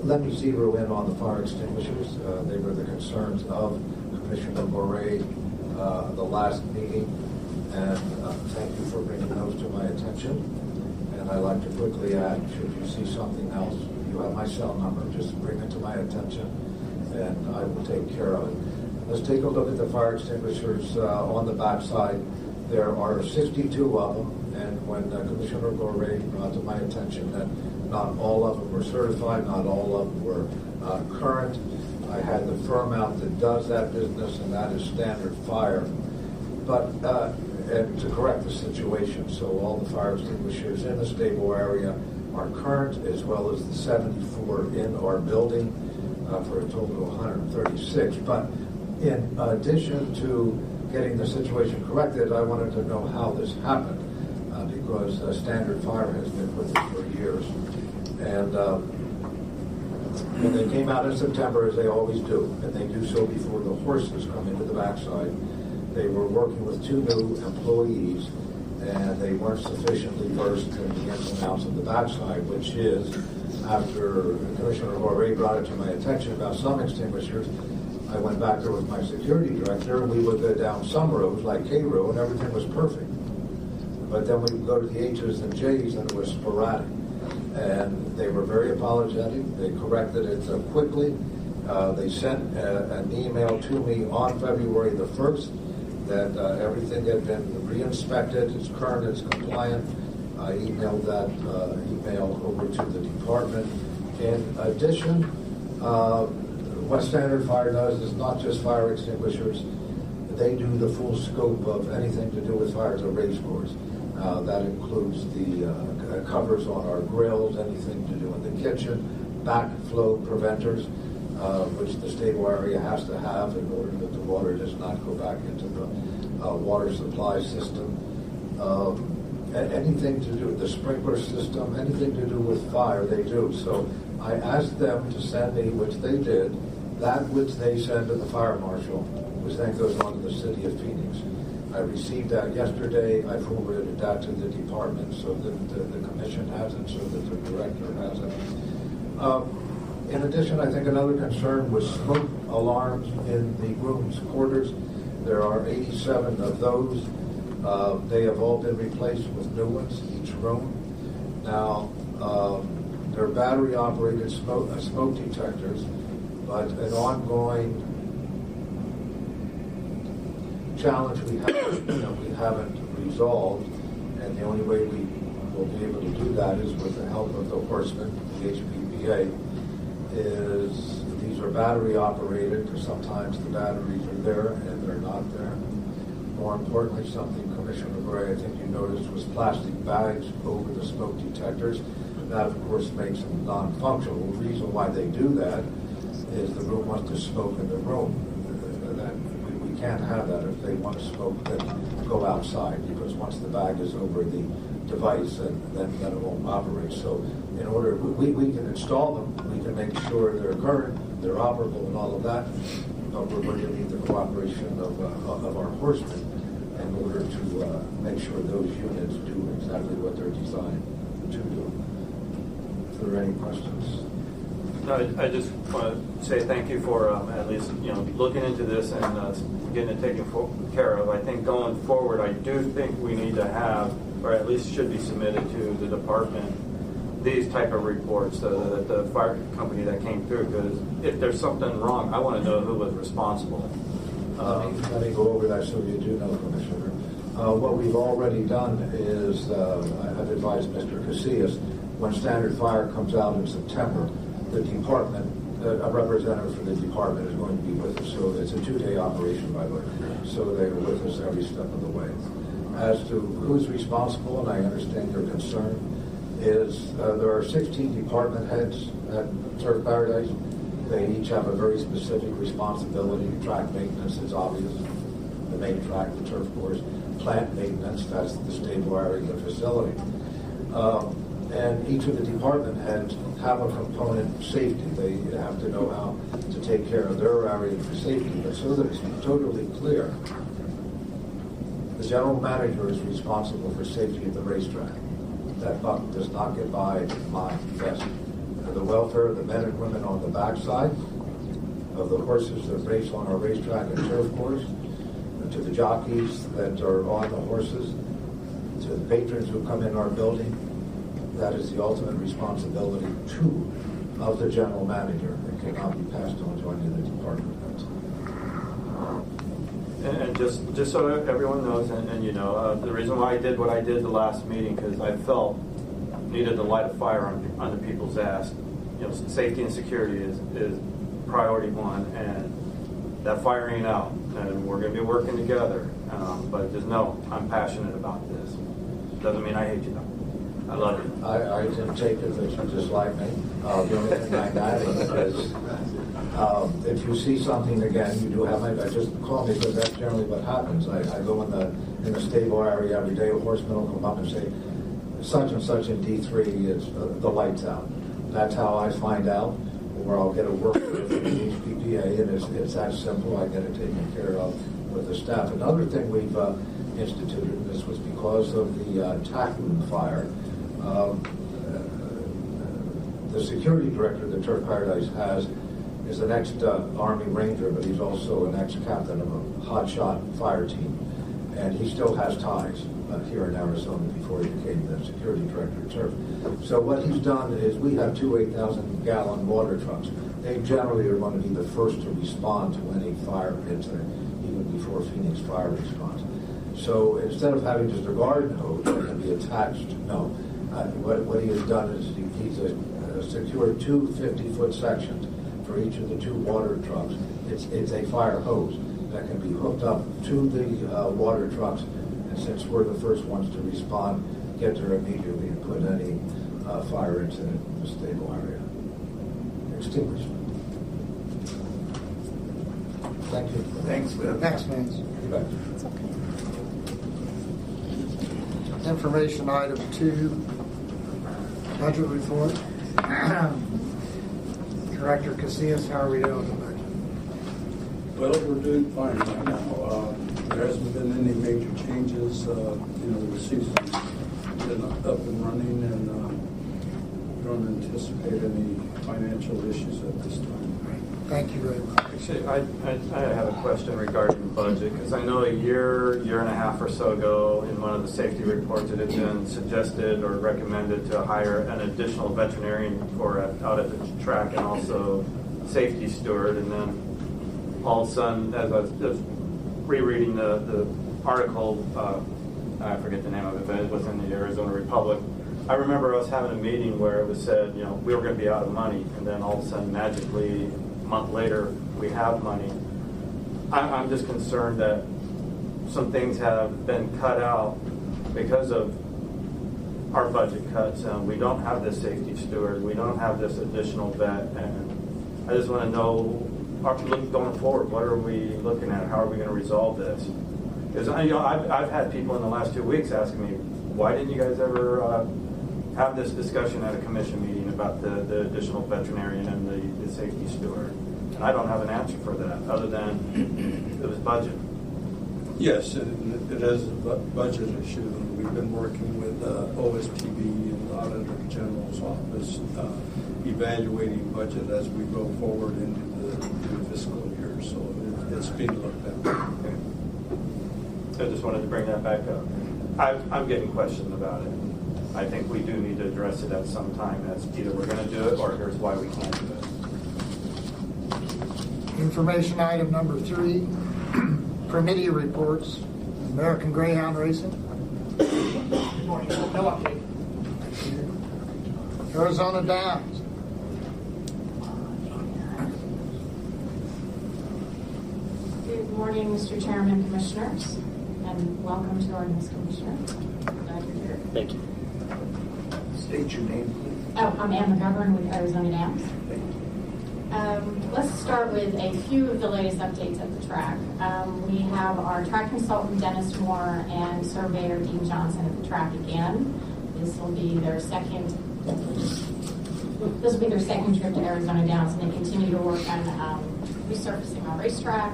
S18: Let me zero in on the fire extinguishers. They were the concerns of Commissioner Moray the last meeting, and thank you for bringing those to my attention. And I'd like to quickly add, should you see something else, you have my cell number, just bring it to my attention, and I will take care of it. Let's take a look at the fire extinguishers on the backside. There are 62 of them, and when Commissioner Gorey brought to my attention that not all of them were certified, not all of them were current, I had the firm out that does that business, and that is Standard Fire. But and to correct the situation, so all the fire extinguishers in the stable area are current, as well as the 74 in our building, for a total of 136. But in addition to getting the situation corrected, I wanted to know how this happened, because Standard Fire has been with us for years. And when they came out in September, as they always do, and they do so before the horses come into the backside, they were working with 2 new employees, and they weren't sufficiently versed in the ins and outs of the backside, which is, after Commissioner Gorey brought it to my attention about some extinguishers, I went back there with my security director, and we would go down some roads, like K Row, and everything was perfect. But then we would go to the H's and J's, and it was sporadic. And they were very apologetic. They corrected it quickly. They sent an email to me on February the 1st that everything had been re-inspected, it's current, it's compliant. I emailed that email over to the department. In addition, what Standard Fire does is not just fire extinguishers. They do the full scope of anything to do with fire at a race course. That includes the covers on our grills, anything to do in the kitchen, backflow preventers, which the stable area has to have in order that the water does not go back into the water supply system. Anything to do with the sprinkler system, anything to do with fire, they do. So I asked them to send me, which they did, that which they send to the fire marshal, which then goes on to the city of Phoenix. I received that yesterday. I forwarded that to the department so that the commission has it, so that the director has it. In addition, I think another concern was smoke alarms in the rooms' quarters. There are 87 of those. They have all been replaced with new ones, each room. Now, they're battery-operated smoke detectors, but an ongoing challenge we have that we haven't resolved, and the only way we will be able to do that is with the help of the horsemen, the HPPA, is these are battery operated, because sometimes the batteries are there and they're not there. More importantly, something Commissioner Gray, I think you noticed, was plastic bags over the smoke detectors. That, of course, makes them non-functional. The reason why they do that is the room wants to smoke in the room. We can't have that. If they want to smoke, then go outside, because once the bag is over the device, then it won't operate. So in order, we can install them, we can make sure they're current, they're operable and all of that, but we're going to need the cooperation of our horsemen in order to make sure those units do exactly what they're designed to do. If there are any questions?
S4: No, I just want to say thank you for at least looking into this and getting it taken care of. I think going forward, I do think we need to have, or at least should be submitted to the department, these type of reports, the fire company that came through, because if there's something wrong, I want to know who was responsible.
S18: Let me go over that so you do know, Commissioner. What we've already done is, I've advised Mr. Casillas, when Standard Fire comes out in September, the department, a representative from the department is going to be with us. So it's a 2-day operation, by the way. So they're with us every step of the way. As to who's responsible, and I understand your concern, is there are 16 department heads at Turf Paradise. They each have a very specific responsibility. Track maintenance is obvious, the main track, the turf course. Plant maintenance, that's the stable area of the facility. And each of the department heads have a component safety. They have to know how to take care of their area for safety. But so that it's totally clear, the general manager is responsible for safety at the racetrack. That buck does not get by my desk. For the welfare of the men and women on the backside, of the horses that race on our racetrack and turf course, to the jockeys that are on the horses, to the patrons who come in our building, that is the ultimate responsibility, too, of the general manager. It cannot be passed on to any of the department heads.
S4: And just so everyone knows, and you know, the reason why I did what I did the last meeting, because I felt needed to light a fire on the people's ass. Safety and security is priority one, and that fire ain't out, and we're going to be working together. But just know, I'm passionate about this. Doesn't mean I hate you, though. I love you.
S18: I didn't take it that you dislike me. The only thing I'm adding is, if you see something again, you do have my, just call me, because that's generally what happens. I go in the stable area every day, a horseman will come up and say, such and such in D3 is the lights out. That's how I find out, or I'll get a work with the HPPA, and it's that simple. I get it taken care of with the staff. Another thing we've instituted, and this was because of the tack room fire. The security director that Turf Paradise has is an ex-Army Ranger, but he's also an ex-captain of a hotshot fire team. And he still has ties here in Arizona before he became the security director of Turf. So what he's done is we have 2 8,000-gallon water trucks. They generally are going to be the first to respond to any fire incident, even before Phoenix Fire responds. So instead of having just a garden hose that can be attached, no. What he has done is he's secured 2 50-foot sections for each of the 2 water trucks. It's a fire hose that can be hooked up to the water trucks, and since we're the first ones to respond, get there immediately and put any fire incident in the stable area. Extinguishment. Thank you.
S2: Thanks, Vince. Thanks, Vince.
S18: You bet.
S2: It's okay. Information item 2, budget report. Director Casillas, how are we doing on the budget?
S11: Well, we're doing fine right now. There hasn't been any major changes. The season's been up and running, and don't anticipate any financial issues at this time.
S2: Thank you very much.
S4: Actually, I have a question regarding the budget, because I know a year and a half or so ago, in one of the safety reports, it had been suggested or recommended to hire an additional veterinarian out at the track, and also safety steward. And then all of a sudden, as rereading the article, I forget the name of it, but it was in the Arizona Republic. I remember us having a meeting where it was said, you know, we were going to be out of money, and then all of a sudden, magically, a month later, we have money. I'm just concerned that some things have been cut out because of our budget cuts. We don't have this safety steward. We don't have this additional vet. And I just want to know, going forward, what are we looking at? How are we going to resolve this? Because I've had people in the last 2 weeks asking me, why didn't you guys ever have this discussion at a commission meeting about the additional veterinarian and the safety steward? And I don't have an answer for that other than it was budget.
S11: Yes, it is a budget issue. We've been working with OSTB and the Auditor General's office, evaluating budget as we go forward into the new fiscal year. So it's being looked at.
S4: Okay. So I just wanted to bring that back up. I'm getting questioned about it. I think we do need to address it at some time as either we're going to do it or here's why we can't do it.
S2: Information item number 3, committee reports. American Greyhound Racing.
S7: Good morning. No update.
S2: Arizona Downs.
S19: Good morning, Mr. Chairman, Commissioners, and welcome to our next commissioner. Glad you're here.
S5: Thank you. State your name, please.
S19: Oh, I'm Ann McGovern with Arizona Downs. Let's start with a few of the latest updates at the track. We have our track consultant, Dennis Moore, and surveyor, Dean Johnson, at the track again. This will be their second trip to Arizona Downs, and they continue to work on resurfacing our racetrack,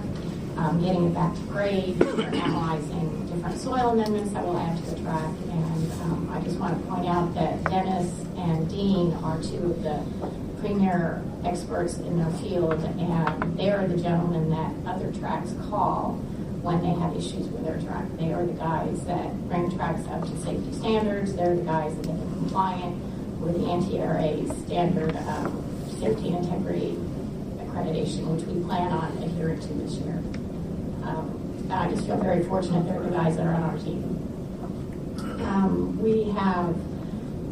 S19: getting it back to grade. We're analyzing different soil amendments that will add to the track. And I just want to point out that Dennis and Dean are two of the premier experts in their field, and they are the gentlemen that other tracks call when they have issues with their track. They are the guys that bring tracks up to safety standards. They're the guys that get them compliant with the anti-ARA standard safety and integrity accreditation, which we plan on adhering to this year. I just feel very fortunate they're the guys that are on our team. We have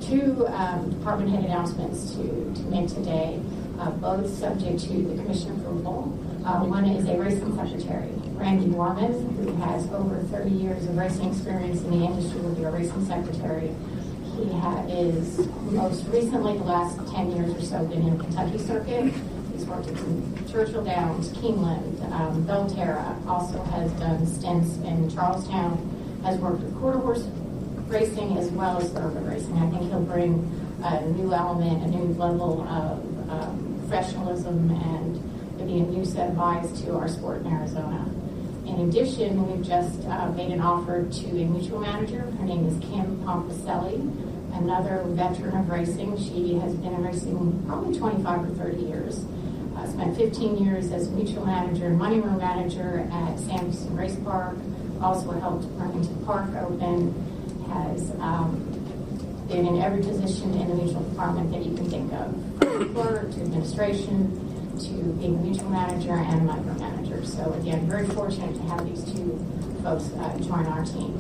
S19: 2 department head announcements to make today, both subject to the commission approval. One is a racing secretary, Randy Norman, who has over 30 years of racing experience in the industry, will be a racing secretary. He is most recently, the last 10 years or so, been in the Kentucky circuit. He's worked at Churchill Downs, Keeneland, Belterra, also has done stints in Charlestown, has worked with quarter horse racing as well as thoroughbred racing. I think he'll bring a new element, a new level of professionalism, and maybe a new set of eyes to our sport in Arizona. In addition, we've just made an offer to a mutual manager. Her name is Kim Pompaselli, another veteran of racing. She has been in racing probably 25 or 30 years. Spent 15 years as mutual manager and money room manager at Sanderson Race Park. Also helped Burlington Park open. Has been in every position in the mutual department that you can think of, from clerk to administration to being a mutual manager and a money room manager. So again, very fortunate to have these 2 folks join our team.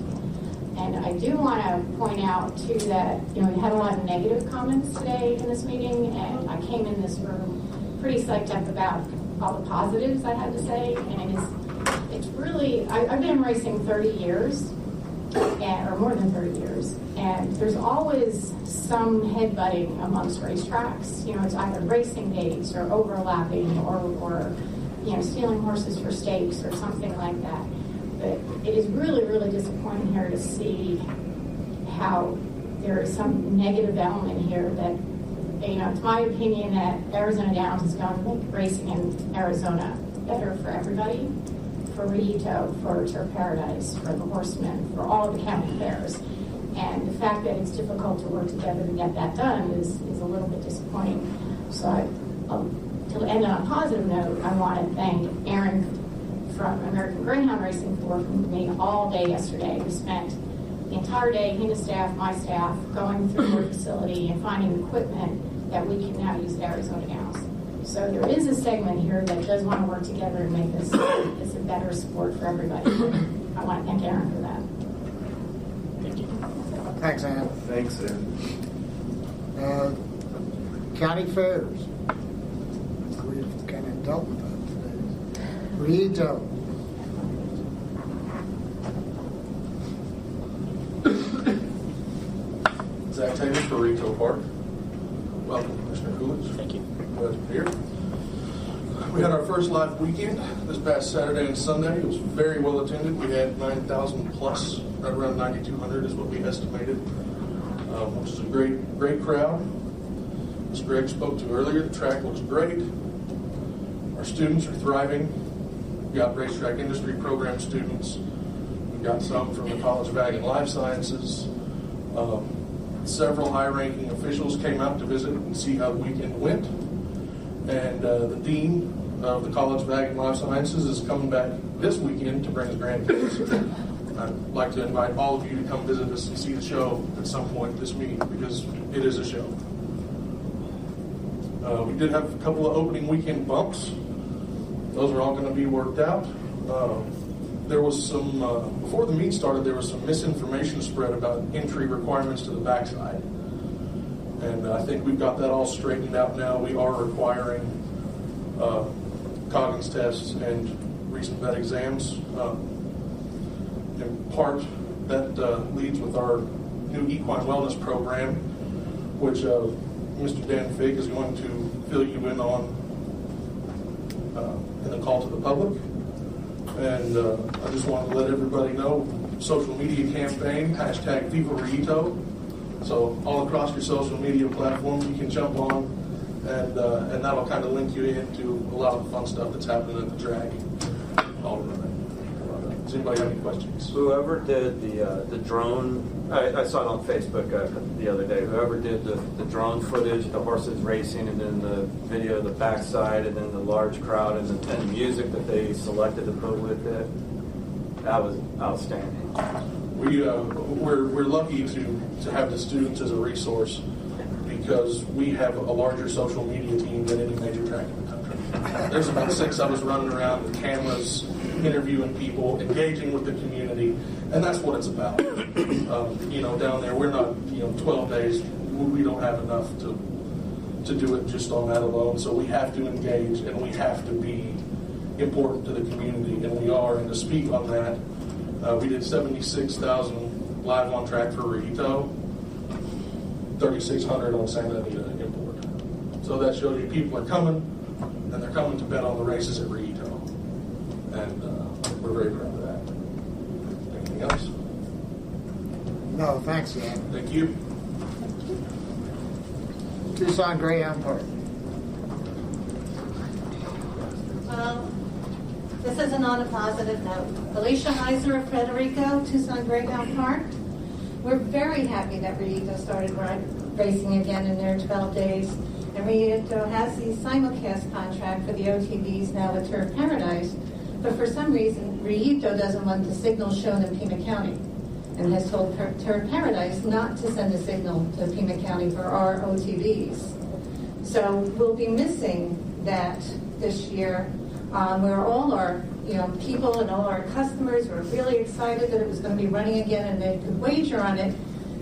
S19: And I do want to point out too that we had a lot of negative comments today in this meeting, and I came in this room pretty psyched up about all the positives I had to say. And it's really, I've been racing 30 years. Or more than 30 years, and there's always some headbutting amongst racetracks. It's either racing dates or overlapping or stealing horses for stakes or something like that. But it is really, really disappointing here to see how there is some negative element here that, it's my opinion that Arizona Downs is going to make racing in Arizona better for everybody. For Rito, for Turf Paradise, for the Horsemen, for all of the county fairs. And the fact that it's difficult to work together to get that done is a little bit disappointing. So to end on a positive note, I want to thank Aaron from American Greyhound Racing for working with me all day yesterday. We spent the entire day, he and his staff, my staff, going through their facility and finding equipment that we can now use at Arizona Downs. So there is a segment here that does want to work together and make this a better sport for everybody. I want to thank Aaron for that.
S2: Thank you. Thanks, Ann.
S4: Thanks, Ann.
S2: County fairs. We've kind of dealt with that today. Rito.
S9: Zach Taylor for Rito Park. Welcome, Commissioner Coolidge.
S15: Thank you.
S9: Glad you're here. We had our first live weekend this past Saturday and Sunday. It was very well attended. We had 9,000 plus, right around 9,200 is what we estimated, which is a great crowd. As Greg spoke to earlier, the track looks great. Our students are thriving. We've got racetrack industry program students. We've got some from the College of Ag and Life Sciences. Several high-ranking officials came out to visit and see how the weekend went. And the dean of the College of Ag and Life Sciences is coming back this weekend to bring his grandkids. I'd like to invite all of you to come visit us and see the show at some point this meeting, because it is a show. We did have a couple of opening weekend bumps. Those are all going to be worked out. There was some, before the meet started, there was some misinformation spread about entry requirements to the backside. And I think we've got that all straightened out now. We are requiring Coggins tests and recent vet exams. In part, that leads with our new equine wellness program, which Mr. Dan Fig is going to fill you in on in the call to the public. And I just want to let everybody know, social media campaign, hashtag Viva Rito. So all across your social media platforms, you can jump on, and that'll kind of link you into a lot of the fun stuff that's happening at the track. Does anybody have any questions?
S4: Whoever did the drone, I saw it on Facebook the other day. Whoever did the drone footage, the horses racing, and then the video of the backside, and then the large crowd, and the music that they selected to put with it, that was outstanding.
S9: We're lucky to have the students as a resource, because we have a larger social media team than any major track in the country. There's about 6 of us running around with cameras, interviewing people, engaging with the community, and that's what it's about. Down there, we're not, 12 days, we don't have enough to do it just on that alone, so we have to engage, and we have to be important to the community, and we are. And to speak on that, we did 76,000 live on track for Rito, 3,600 on Santa Anita Import. So that shows you people are coming, and they're coming to bet on the races at Rito. And we're very proud of that. Anything else?
S2: No, thanks, Ian.
S9: Thank you.
S2: Tucson Greyhound Park.
S20: This isn't on a positive note. Alicia Heiser of Frederico, Tucson Greyhound Park. We're very happy that Rito started racing again in their 12 days. And Rito has the simulcast contract for the OTVs now with Turf Paradise. But for some reason, Rito doesn't want the signal shown in Pima County, and has told Turf Paradise not to send a signal to Pima County for our OTVs. So we'll be missing that this year, where all our people and all our customers were really excited that it was going to be running again and they could wager on it.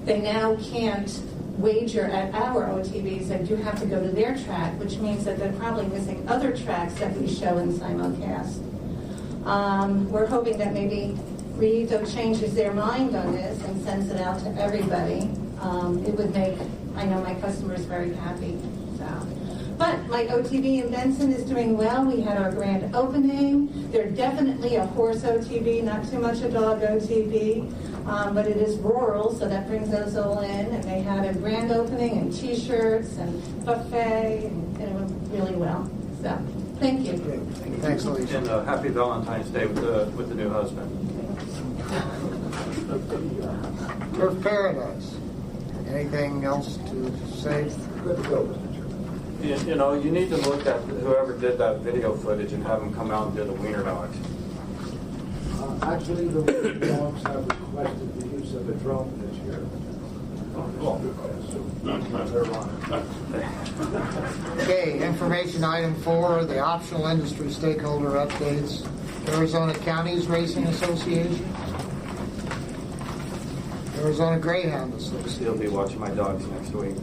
S20: They now can't wager at our OTVs. They do have to go to their track, which means that they're probably missing other tracks that we show in simulcast. We're hoping that maybe Rito changes their mind on this and sends it out to everybody. It would make, I know, my customers very happy. But my OTV in Benson is doing well. We had our grand opening. They're definitely a horse OTV, not too much a dog OTV, but it is rural, so that brings those all in. And they had a grand opening and T-shirts and buffet, and it went really well. So, thank you.
S2: Thanks, Alicia.
S4: And happy Valentine's Day with the new husband.
S2: Turf Paradise. Anything else to say? Good to go.
S4: You need to look at whoever did that video footage and have them come out and do the wiener dogs.
S18: Actually, the wiener dogs have requested the use of a drone this year.
S4: Cool.
S2: Okay, information item 4, the optional industry stakeholder updates. Arizona Counties Racing Association. Arizona Greyhound Association.
S4: You'll be watching my dogs next week.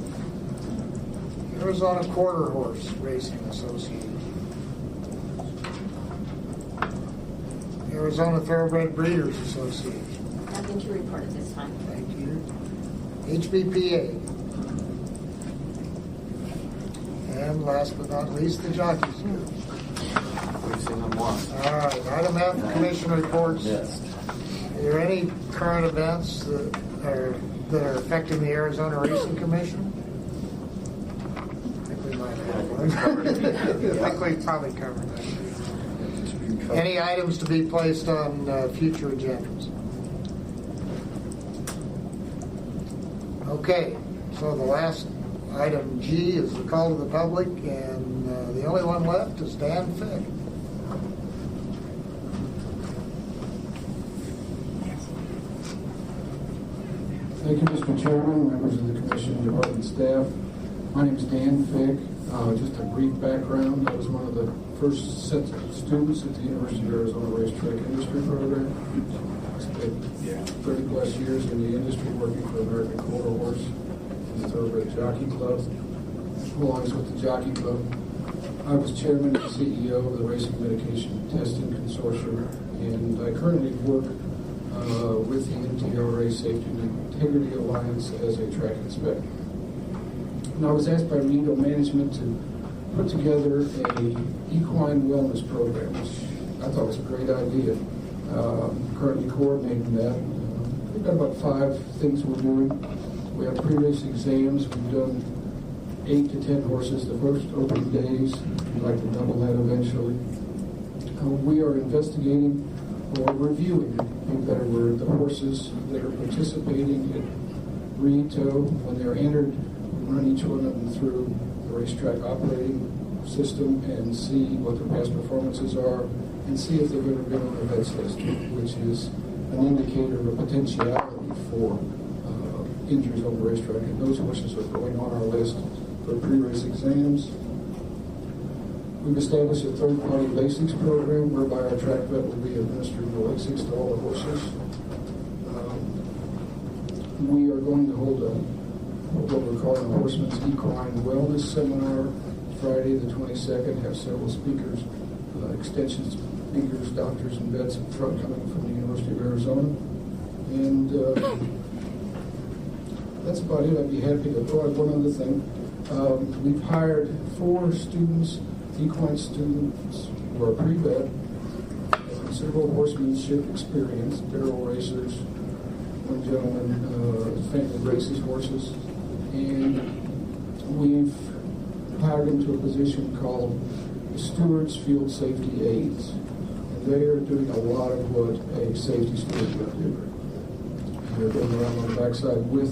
S2: Arizona Quarter Horse Racing Association. Arizona Thoroughbred Breeders Association.
S1: Nothing to report at this time.
S2: Thank you. HBPA. And last but not least, the Jockeys Guild.
S4: We've seen them once.
S2: All right, item F, commission reports.
S4: Yes.
S2: Are there any current events that are affecting the Arizona Racing Commission? I think we might have one. I think we probably covered that. Any items to be placed on future agendas? Okay, so the last item G is the call to the public, and the only one left is Dan Fick.
S21: Thank you, Mr. Chairman, members of the Commission, department staff. My name is Dan Fick. Just a brief background. I was one of the first sets of students at the University of Arizona Racetrack Industry Program. I spent 30 plus years in the industry working for American Quarter Horse and the Thoroughbred Jockey Club, along with the Jockey Club. I was chairman and CEO of the Racing Medication Testing Consortium, and I currently work with the NTRA Safety and Integrity Alliance as a track inspector. And I was asked by Rito Management to put together an equine wellness program, which I thought was a great idea. Currently coordinating that. We've got about 5 things we're doing. We have pre-race exams. We've done 8 to 10 horses the first opening days. We'd like to double that eventually. We are investigating or reviewing, I think better word, the horses that are participating in Rito. When they're entered, we run each one of them through the racetrack operating system and see what their past performances are and see if they've ever been on a vet's list, which is an indicator of a potentiality for injuries on the racetrack. And those horses are going on our list for pre-race exams. We've established a third-party LASIX program whereby our track vet will be administering the LASIX to all the horses. We are going to hold what we're calling a Horseman's Equine Wellness Seminar Friday the 22nd. Have several speakers, extension speakers, doctors, and vets up front coming from the University of Arizona. And that's about it. I'd be happy to throw out one other thing. We've hired 4 students, equine students, who are pre-vet, have considerable horsemanship experience, barrel racers. One gentleman family races horses, and we've hired him to a position called the Stewards Field Safety Aides. And they are doing a lot of what a safety steward would do. They're going around on the backside with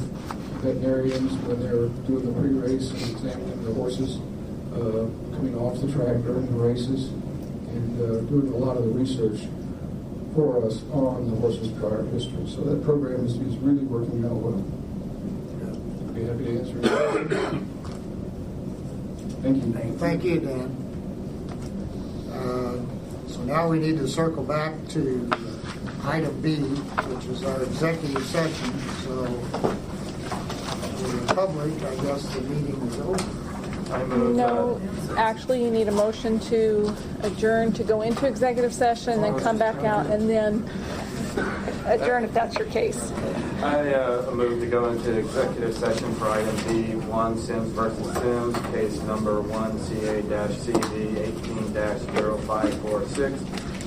S21: veterinarians when they're doing the pre-race and examining the horses coming off the track during the races, and doing a lot of the research for us on the horse's prior history. So that program is really working out well. I'd be happy to answer your questions. Thank you.
S2: Thank you, Dan. So now we need to circle back to item B, which is our executive session. So for the public, I guess the meeting is over.
S3: No, actually, you need a motion to adjourn to go into executive session, then come back out, and then adjourn if that's your case.
S4: I move to go into executive session for item B1, Sims versus Sims, case number 1CA-CD 18-0546,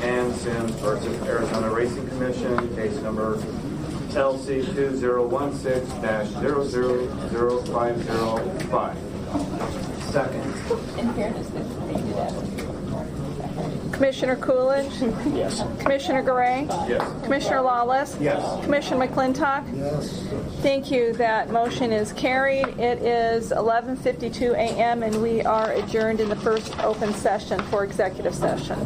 S4: and Sims versus Arizona Racing Commission, case number LC 2016-000505. Second.
S1: In fairness, they do that.
S3: Commissioner Coolidge?
S4: Yes.
S3: Commissioner Garay?
S4: Yes.
S3: Commissioner Lawless?
S4: Yes.
S3: Commissioner McClintock?
S2: Yes.
S3: Thank you. That motion is carried. It is 11:52 a.m. and we are adjourned in the first open session for executive session.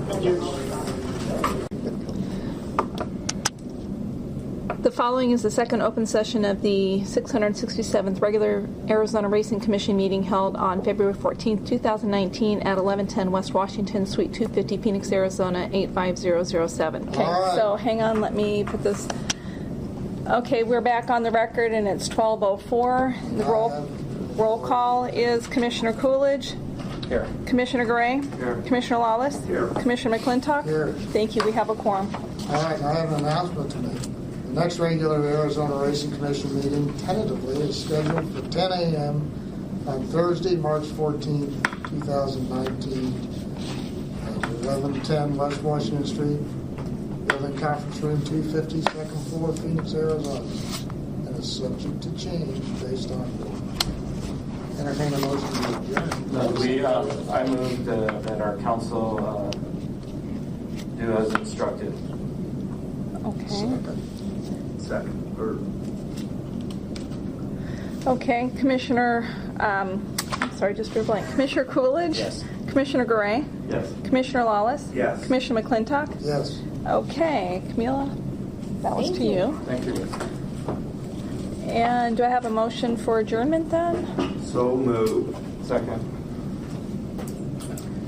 S3: The following is the second open session of the 667th regular Arizona Racing Commission meeting held on February 14th, 2019 at 1110 West Washington, Suite 250, Phoenix, Arizona 85007. Okay, so hang on, let me put this. Okay, we're back on the record and it's 12:04. The roll call is Commissioner Coolidge.
S6: Here.
S3: Commissioner Gray.
S6: Here.
S3: Commissioner Lawless.
S6: Here.
S3: Commissioner McClintock.
S2: Here.
S3: Thank you, we have a quorum.
S2: All right, I have an announcement to make. The next regular Arizona Racing Commission meeting tentatively is scheduled for 10 a.m. on Thursday, March 14th, 2019 at 1110 West Washington Street, Building Conference Room 250, second floor, Phoenix, Arizona, and is subject to change based on entertain a motion to adjourn.
S8: I moved that our council do as instructed.
S3: Okay.
S5: Second.
S3: Okay, Commissioner, sorry, just drew a blank. Commissioner Coolidge?
S6: Yes.
S3: Commissioner Gray?
S8: Yes.
S3: Commissioner Lawless?
S5: Yes.
S3: Commissioner McClintock?
S2: Yes.
S3: Okay, Camila, that was to you.
S8: Thank you.
S3: And do I have a motion for adjournment then?
S5: So moved.
S8: Second.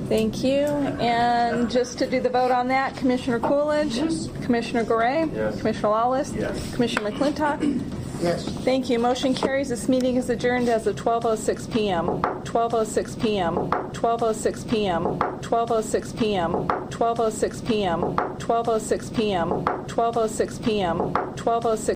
S3: Thank you. And just to do the vote on that, Commissioner Coolidge? Yes. Commissioner Gray?
S8: Yes.
S3: Commissioner Lawless?
S5: Yes.
S3: Commissioner McClintock?
S2: Yes.
S3: Thank you. Motion carries. This meeting is adjourned as of 12:06 p.m. 12:06 p.m. 12:06 p.m. 12:06 p.m. 12:06 p.m. 12:06 p.m. 12:06 p.m. 12:06